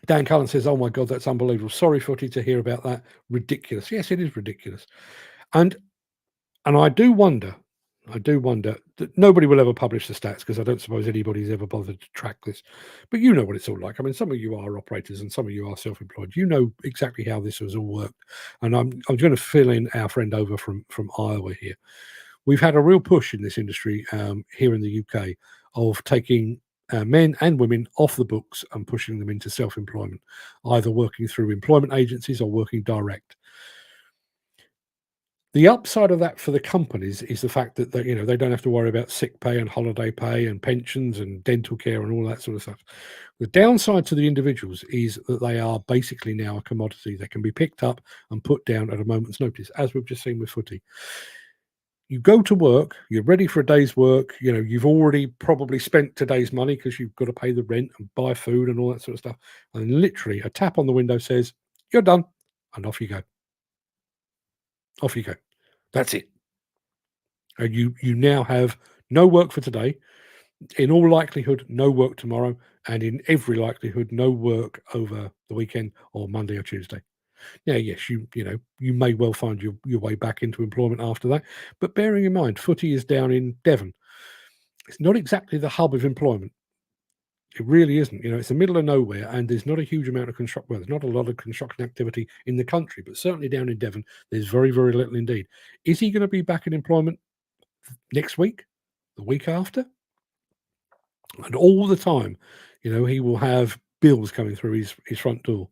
Dan Cullen says, "Oh my God, that's unbelievable. Sorry, Footy, to hear about that. Ridiculous." Yes, it is ridiculous. And I do wonder that nobody will ever publish the stats because I don't suppose anybody's ever bothered to track this. But you know what it's all like. I mean, some of you are operators and some of you are self-employed. You know exactly how this has all worked. And I'm going to fill in our friend over from Iowa here. We've had a real push in this industry here in the UK of taking men and women off the books and pushing them into self-employment, either working through employment agencies or working direct. The upside of that for the companies is the fact that you know, they don't have to worry about sick pay and holiday pay and pensions and dental care and all that sort of stuff. The downside to the individuals is that they are basically now a commodity that can be picked up and put down at a moment's notice, as we've just seen with footy. You go to work, you're ready for a day's work, you know, you've already probably spent today's money because you've got to pay the rent and buy food and all that sort of stuff. And literally a tap on the window says, "You're done," and off you go. Off you go. That's it. And you now have no work for today, in all likelihood, no work tomorrow, and in every likelihood, no work over the weekend or Monday or Tuesday. Now, yes, you know, you may well find your way back into employment after that, but bearing in mind, footy is down in Devon. It's not exactly the hub of employment. It really isn't. You know, it's the middle of nowhere, and there's not a huge amount of construction. Well, there's not a lot of construction activity in the country, but certainly down in Devon, there's very, very little indeed. Is he going to be back in employment next week, the week after? And all the time, you know, he will have bills coming through his front door.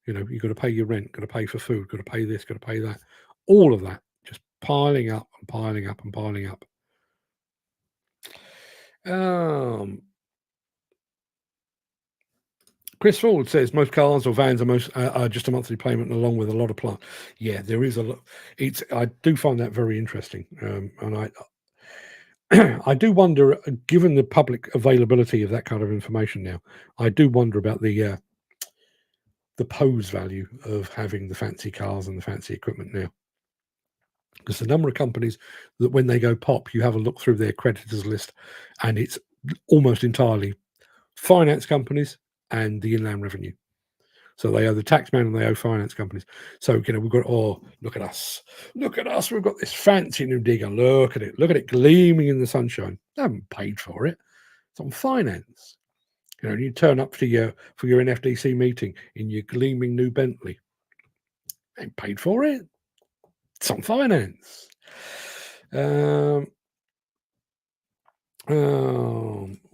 You know, you've got to pay your rent, got to pay for food, got to pay this, got to pay that. All of that just piling up and piling up and piling up. Chris Ford says most cars or vans are just a monthly payment along with a lot of plant. Yeah, there is a lot. I do find that very interesting, and I do wonder, given the public availability of that kind of information now, I do wonder about the pose value of having the fancy cars and the fancy equipment now. Because the number of companies that when they go pop, you have a look through their creditors list, and it's almost entirely finance companies and the Inland Revenue. So they owe the taxman and they owe finance companies. So, we've got, look at us. Look at us. We've got this fancy new digger. Look at it. Look at it gleaming in the sunshine. They haven't paid for it. It's on finance. You turn up for your NFDC meeting in your gleaming new Bentley. They ain't paid for it. It's on finance.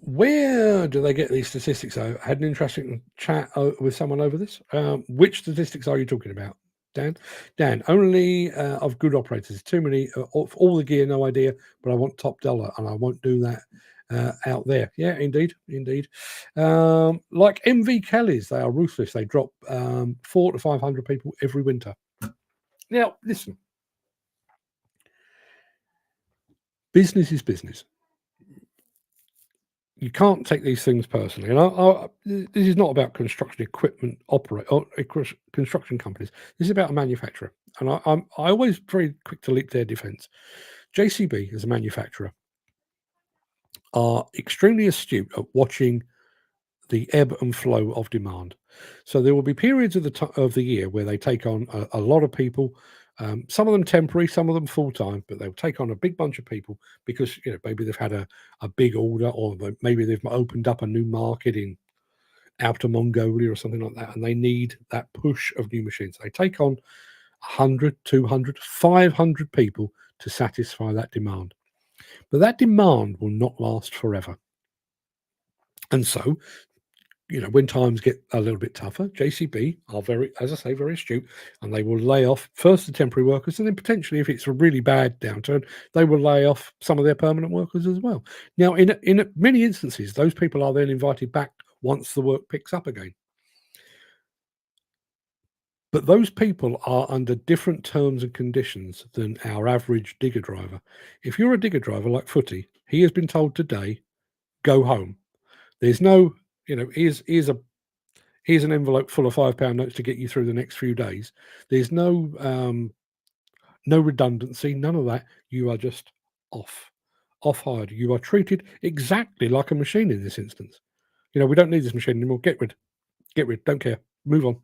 Where do they get these statistics? I had an interesting chat with someone over this. Which statistics are you talking about, Dan? Dan, only of good operators. Too many of all the gear, no idea, but I want top dollar, and I won't do that out there. Yeah, indeed. Like MV Kellys, they are ruthless. They drop 400 to 500 people every winter. Now, listen. Business is business. You can't take these things personally. And this is not about construction equipment construction companies. This is about a manufacturer. And I'm always very quick to leap their defense. JCB, as a manufacturer, are extremely astute at watching the ebb and flow of demand. So there will be periods of the year where they take on a lot of people. Some of them temporary, some of them full-time, but they'll take on a big bunch of people because maybe they've had a big order, or maybe they've opened up a new market in Outer Mongolia or something like that, and they need that push of new machines. They take on 100, 200, 500 people to satisfy that demand. But that demand will not last forever. And so, when times get a little bit tougher, JCB are very astute, and they will lay off first the temporary workers, and then potentially, if it's a really bad downturn, they will lay off some of their permanent workers as well. Now, in many instances, those people are then invited back once the work picks up again. But those people are under different terms and conditions than our average digger driver. If you're a digger driver like Footy, he has been told today, go home. There's no, here's an envelope full of £5 notes to get you through the next few days. There's no redundancy, none of that. You are just off hired. You are treated exactly like a machine in this instance. We don't need this machine anymore. Get rid, don't care, move on.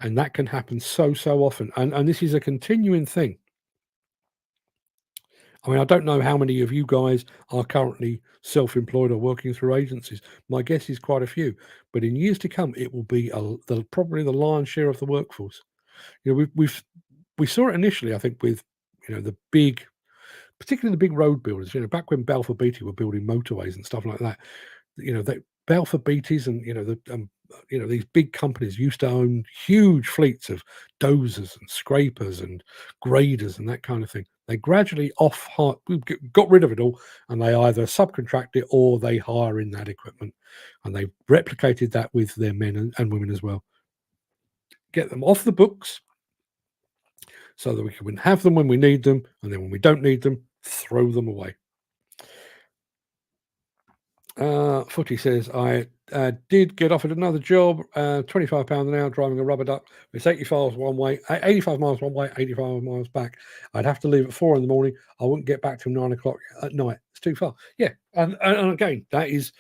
And that can happen so often. And this is a continuing thing. I mean, I don't know how many of you guys are currently self-employed or working through agencies. My guess is quite a few. But in years to come, it will be probably the lion's share of the workforce. We saw it initially, I think, with the big, particularly the big road builders. Back when Balfour Beatty were building motorways and stuff like that. Balfour Beatties and these big companies used to own huge fleets of dozers and scrapers and graders and that kind of thing. They gradually got rid of it all, and they either subcontract it or they hire in that equipment, and they replicated that with their men and women as well. Get them off the books so that we can have them when we need them, and then when we don't need them, throw them away. Footy says, I did get offered another job, £25 an hour driving a rubber duck. It's 85 miles one way, 85 miles back. I'd have to leave at 4 a.m. I wouldn't get back till 9 o'clock at night. It's too far. Yeah. And again, that is,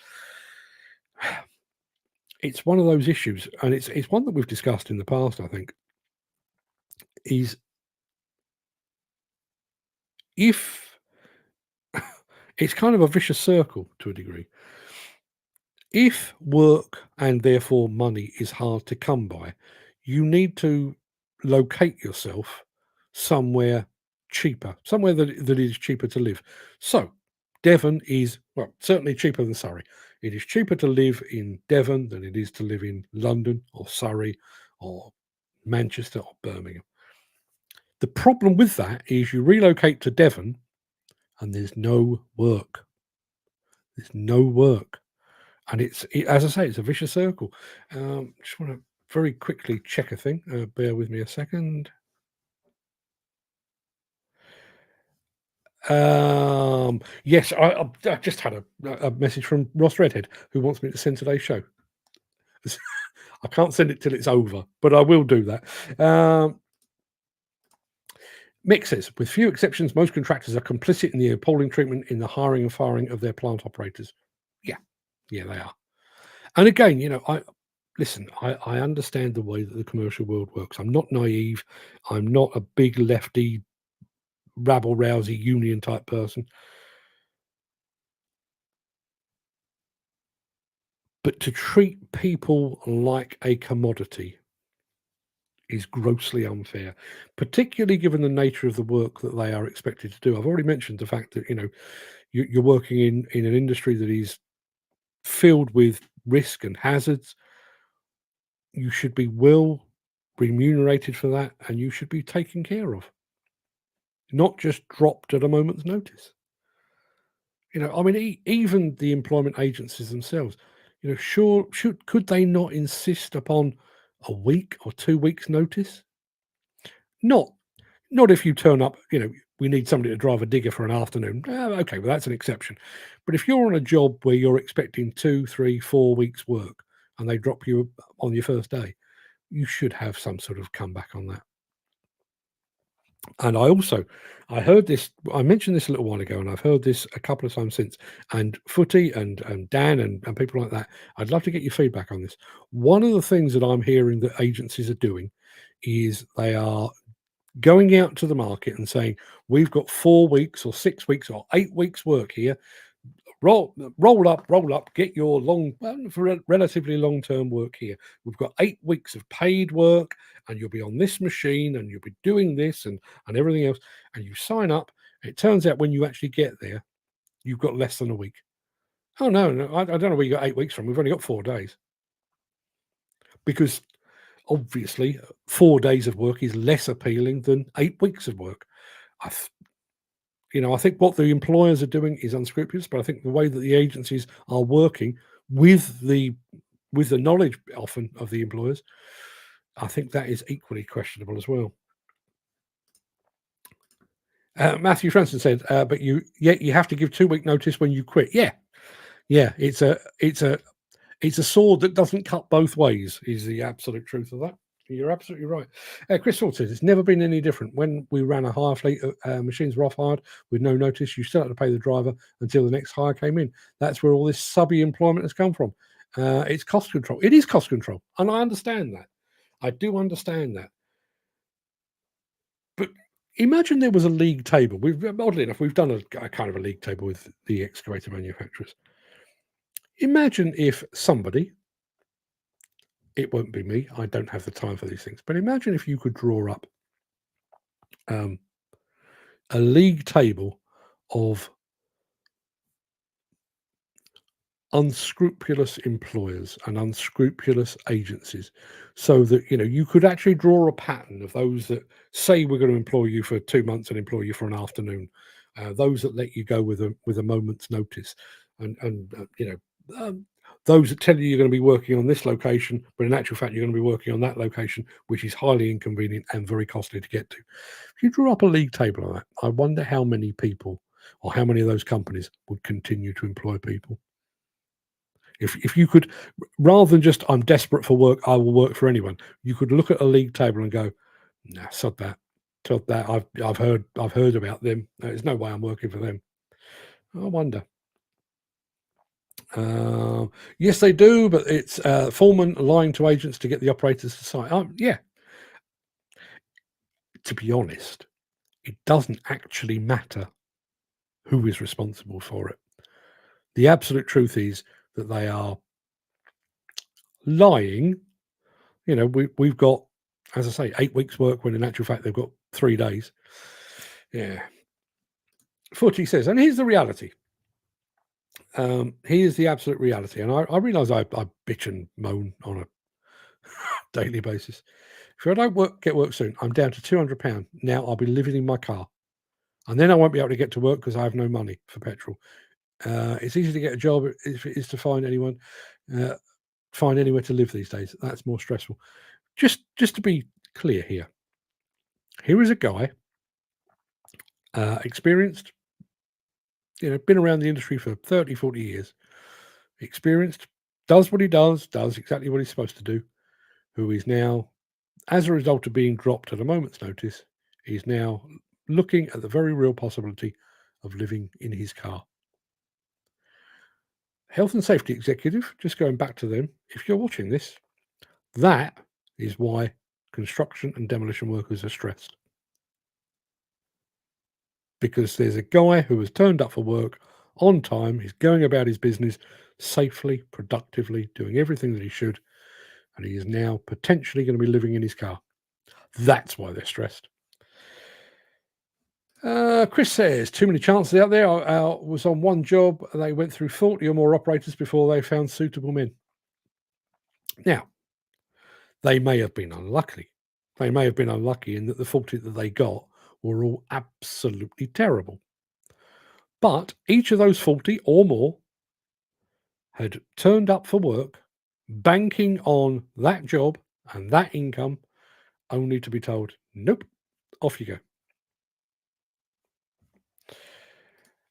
it's one of those issues, and it's one that we've discussed in the past, I think, is if it's kind of a vicious circle to a degree. If work and therefore money is hard to come by, you need to locate yourself somewhere cheaper, somewhere that is cheaper to live. So Devon is, certainly cheaper than Surrey. It is cheaper to live in Devon than it is to live in London or Surrey or Manchester or Birmingham. The problem with that is you relocate to Devon and there's no work. There's no work. And as I say, it's a vicious circle. Just want to very quickly check a thing. Bear with me a second. Yes, I just had a message from Ross Redhead, who wants me to send today's show. I can't send it till it's over, but I will do that. Mick says, with few exceptions, most contractors are complicit in the appalling treatment in the hiring and firing of their plant operators. Yeah, they are. And again, I understand the way that the commercial world works. I'm not naive. I'm not a big lefty, rabble-rousy union type person. But to treat people like a commodity is grossly unfair, particularly given the nature of the work that they are expected to do. I've already mentioned the fact that, you're working in an industry that is filled with risk and hazards. You should be well remunerated for that, and you should be taken care of, not just dropped at a moment's notice. Even the employment agencies themselves, could they not insist upon a week or 2 weeks notice? Not if you turn up, we need somebody to drive a digger for an afternoon. Okay, well, that's an exception. But if you're on a job where you're expecting 2, 3, 4 weeks work and they drop you on your first day, you should have some sort of comeback on that. And I heard this, I mentioned this a little while ago, and I've heard this a couple of times since. And Footy and Dan and people like that, I'd love to get your feedback on this. One of the things that I'm hearing that agencies are doing is they are going out to the market and saying, we've got 4 weeks or 6 weeks or 8 weeks work here. Roll up, get your relatively long-term work here. We've got 8 weeks of paid work, and you'll be on this machine, and you'll be doing this and everything else. And you sign up. It turns out when you actually get there, you've got less than a week. Oh, no, I don't know where you got 8 weeks from. We've only got 4 days. Because obviously 4 days of work is less appealing than 8 weeks of work. I think what the employers are doing is unscrupulous, but I think the way that the agencies are working with the knowledge often of the employers, I think that is equally questionable as well. Matthew Franson said, but you have to give 2-week notice when you quit. Yeah, it's a sword that doesn't cut both ways, is the absolute truth of that. You're absolutely right. Chris Ford says, it's never been any different. When we ran a hire fleet, machines were off-hired with no notice. You still had to pay the driver until the next hire came in. That's where all this subby employment has come from. It's cost control. It is cost control. And I understand that. I do understand that. But imagine there was a league table. Oddly enough, we've done a kind of a league table with the excavator manufacturers. Imagine if somebody, it won't be me, I don't have the time for these things, but imagine if you could draw up a league table of unscrupulous employers and unscrupulous agencies, so that you could actually draw a pattern of those that say we're going to employ you for 2 months and employ you for an afternoon, those that let you go with a moment's notice, and those that tell you you're going to be working on this location, but in actual fact you're going to be working on that location, which is highly inconvenient and very costly to get to. If you drew up a league table on that, I wonder how many people or how many of those companies would continue to employ people. If you could, rather than just I'm desperate for work, I will work for anyone, you could look at a league table and go, nah, sod that. I've heard about them. There's no way I'm working for them. I wonder. Yes, they do, but it's foreman lying to agents to get the operators to site. Yeah. To be honest, it doesn't actually matter who is responsible for it. The absolute truth is that they are lying. We've got, as I say, 8 weeks work when in actual fact they've got 3 days. Yeah. Footy says, and here's the reality. Here's the absolute reality. And I realise I bitch and moan on a daily basis. If I don't get work soon, I'm down to £200. Now I'll be living in my car. And then I won't be able to get to work because I have no money for petrol. It's easy to get a job if it is to find anyone, find anywhere to live these days. That's more stressful. Just to be clear here, here is a guy, experienced, been around the industry for 30, 40 years, experienced, does what he does exactly what he's supposed to do, who is now, as a result of being dropped at a moment's notice, he's now looking at the very real possibility of living in his car. Health and safety executive, just going back to them, if you're watching this, that is why construction and demolition workers are stressed. Because there's a guy who has turned up for work on time, he's going about his business safely, productively, doing everything that he should, and he is now potentially going to be living in his car. That's why they're stressed. Chris says, too many chances out there. I was on one job, they went through 40 or more operators before they found suitable men. Now, they may have been unlucky. They may have been unlucky in that the 40 that they got were all absolutely terrible. But each of those 40 or more had turned up for work, banking on that job and that income, only to be told, nope, off you go.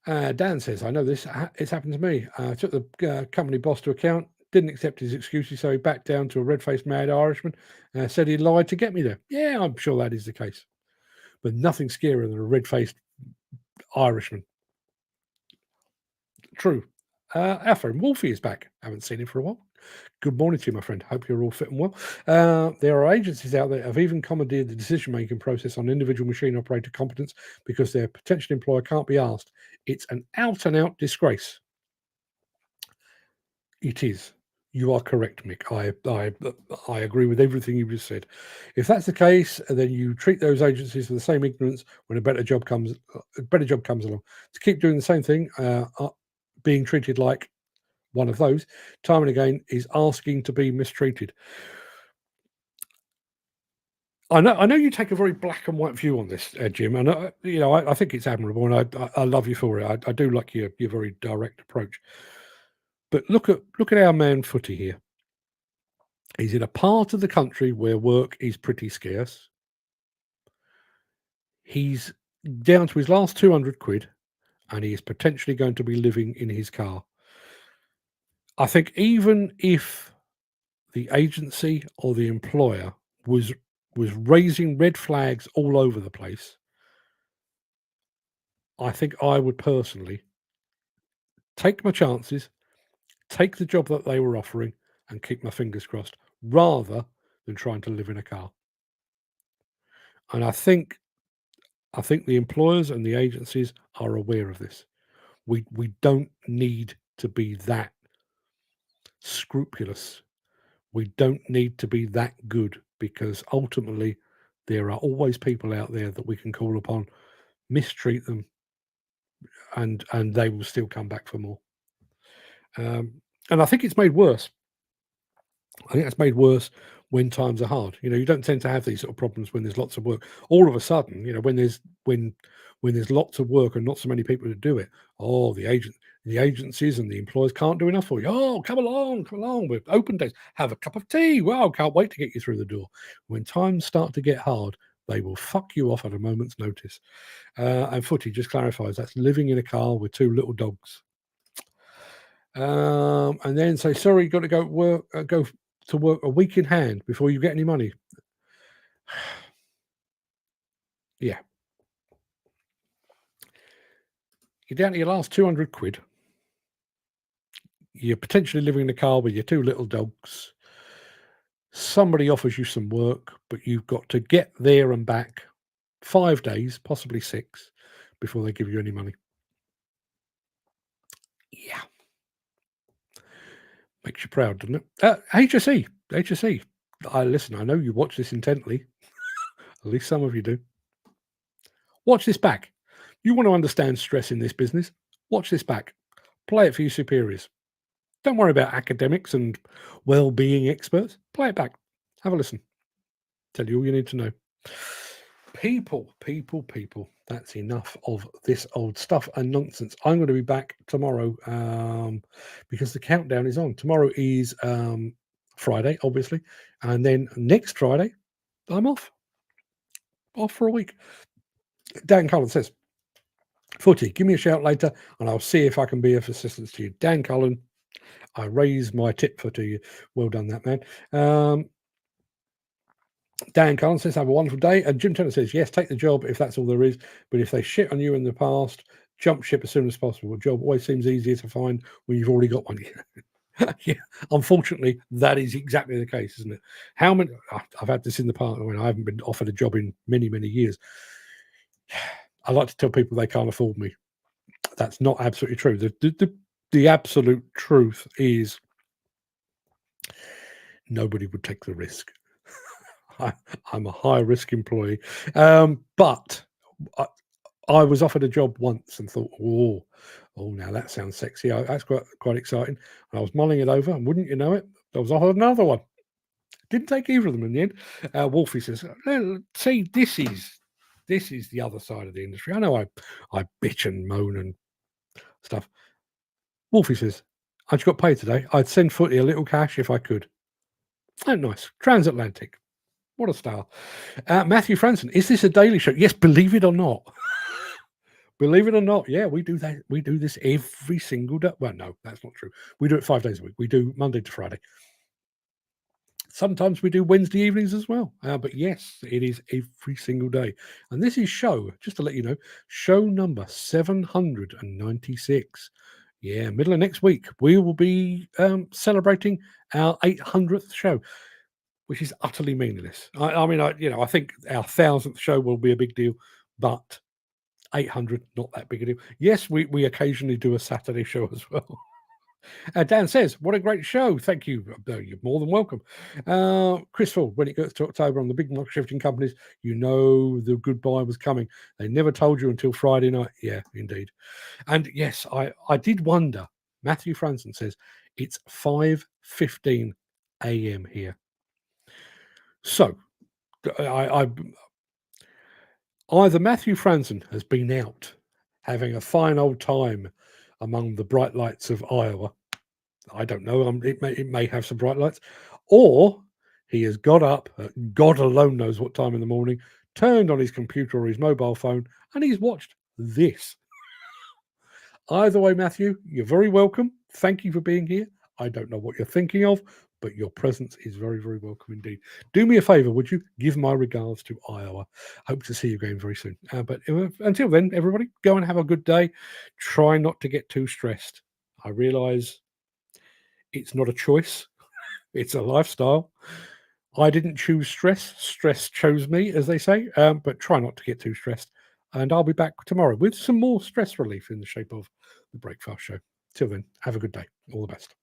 Dan says, I know this, it's happened to me. I took the company boss to account, didn't accept his excuses, so he backed down to a red-faced mad Irishman, said he lied to get me there. Yeah, I'm sure that is the case. But nothing scarier than a red-faced Irishman. True. Our friend Wolfie is back. Haven't seen him for a while. Good morning to you, my friend. Hope you're all fit and well. There are agencies out there that have even commandeered the decision-making process on individual machine operator competence because their potential employer can't be asked. It's an out-and-out disgrace. It is. You are correct, Mick. I agree with everything you just said. If that's the case, then you treat those agencies with the same ignorance when a better job comes along. To keep doing the same thing, being treated like one of those time and again is asking to be mistreated. I know you take a very black and white view on this, Jim, and I think it's admirable, and I love you for it. I do like your very direct approach. But look at our man Footy here. He's in a part of the country where work is pretty scarce. He's down to his last 200 quid, and he is potentially going to be living in his car. I think even if the agency or the employer was raising red flags all over the place, I think I would personally take my chances, take the job that they were offering, and keep my fingers crossed, rather than trying to live in a car. And I think the employers and the agencies are aware of this. We don't need to be that scrupulous. We don't need to be that good, because ultimately there are always people out there that we can call upon, mistreat them, and they will still come back for more. And I think it's made worse. I think it's made worse when times are hard. You don't tend to have these sort of problems when there's lots of work. All of a sudden, when there's lots of work and not so many people to do it, the agencies and the employers can't do enough for you. Oh, come along with open days. Have a cup of tea. Wow, can't wait to get you through the door. When times start to get hard, they will fuck you off at a moment's notice. And Footy just clarifies that's living in a car with two little dogs. And then say, sorry, got to go to work a week in hand before you get any money. Yeah. You're down to your last 200 quid. You're potentially living in a car with your two little dogs. Somebody offers you some work, but you've got to get there and back 5 days, possibly 6, before they give you any money. Yeah. Makes you proud, doesn't it? HSE. Listen, I know you watch this intently. At least some of you do. Watch this back. You want to understand stress in this business? Watch this back. Play it for your superiors. Don't worry about academics and well-being experts. Play it back. Have a listen. Tell you all you need to know. People. That's enough of this old stuff and nonsense. I'm going to be back tomorrow because the countdown is on. Tomorrow is Friday, obviously. And then next Friday, I'm off for a week. Dan Cullen says, Footy, give me a shout later and I'll see if I can be of assistance to you. Dan Cullen, I raise my tip for to you. Well done, that man. Dan Cullen says, have a wonderful day. And Jim Turner says, yes, take the job if that's all there is. But if they shit on you in the past, jump ship as soon as possible. A job always seems easier to find when you've already got one. Yeah, unfortunately, that is exactly the case, isn't it? How many? I've had this in the past when I haven't been offered a job in many, many years. I like to tell people they can't afford me. That's not absolutely true. The absolute truth is nobody would take the risk. I'm a high risk employee, but I was offered a job once and thought, oh, now that sounds sexy. That's quite exciting. And I was mulling it over, and wouldn't you know it, I was offered another one. Didn't take either of them in the end. Wolfie says, see, this is the other side of the industry. I know I bitch and moan and stuff. Wolfie says, I just got paid today. I'd send Footy a little cash if I could. Oh, nice. Transatlantic. What a star. Matthew Franson, is this a daily show? Yes, believe it or not. Believe it or not, yeah, we do that. We do this every single day. Well, no, that's not true. We do it 5 days a week. We do Monday to Friday. Sometimes we do Wednesday evenings as well. But yes, it is every single day. And this is just to let you know, show number 796. Yeah, middle of next week, we will be celebrating our 800th show, which is utterly meaningless. I think our 1000th show will be a big deal, but 800, not that big a deal. Yes, we occasionally do a Saturday show as well. Dan says, what a great show. Thank you. You're more than welcome. Chris Ford, when it gets to October on the big market shifting companies, you know the goodbye was coming. They never told you until Friday night. Yeah, indeed. And yes, I did wonder. Matthew Franson says, it's 5:15 a.m. here. So, either Matthew Franson has been out having a fine old time among the bright lights of Iowa. I don't know. It may have some bright lights, or he has got up. God alone knows what time in the morning. Turned on his computer or his mobile phone, and he's watched this. Either way, Matthew, you're very welcome. Thank you for being here. I don't know what you're thinking of, but your presence is very, very welcome indeed. Do me a favor, would you? Give my regards to Iowa. Hope to see you again very soon. But until then, everybody, go and have a good day. Try not to get too stressed. I realize it's not a choice. It's a lifestyle. I didn't choose stress. Stress chose me, as they say. But try not to get too stressed. And I'll be back tomorrow with some more stress relief in the shape of the Breakfast Show. Till then, have a good day. All the best.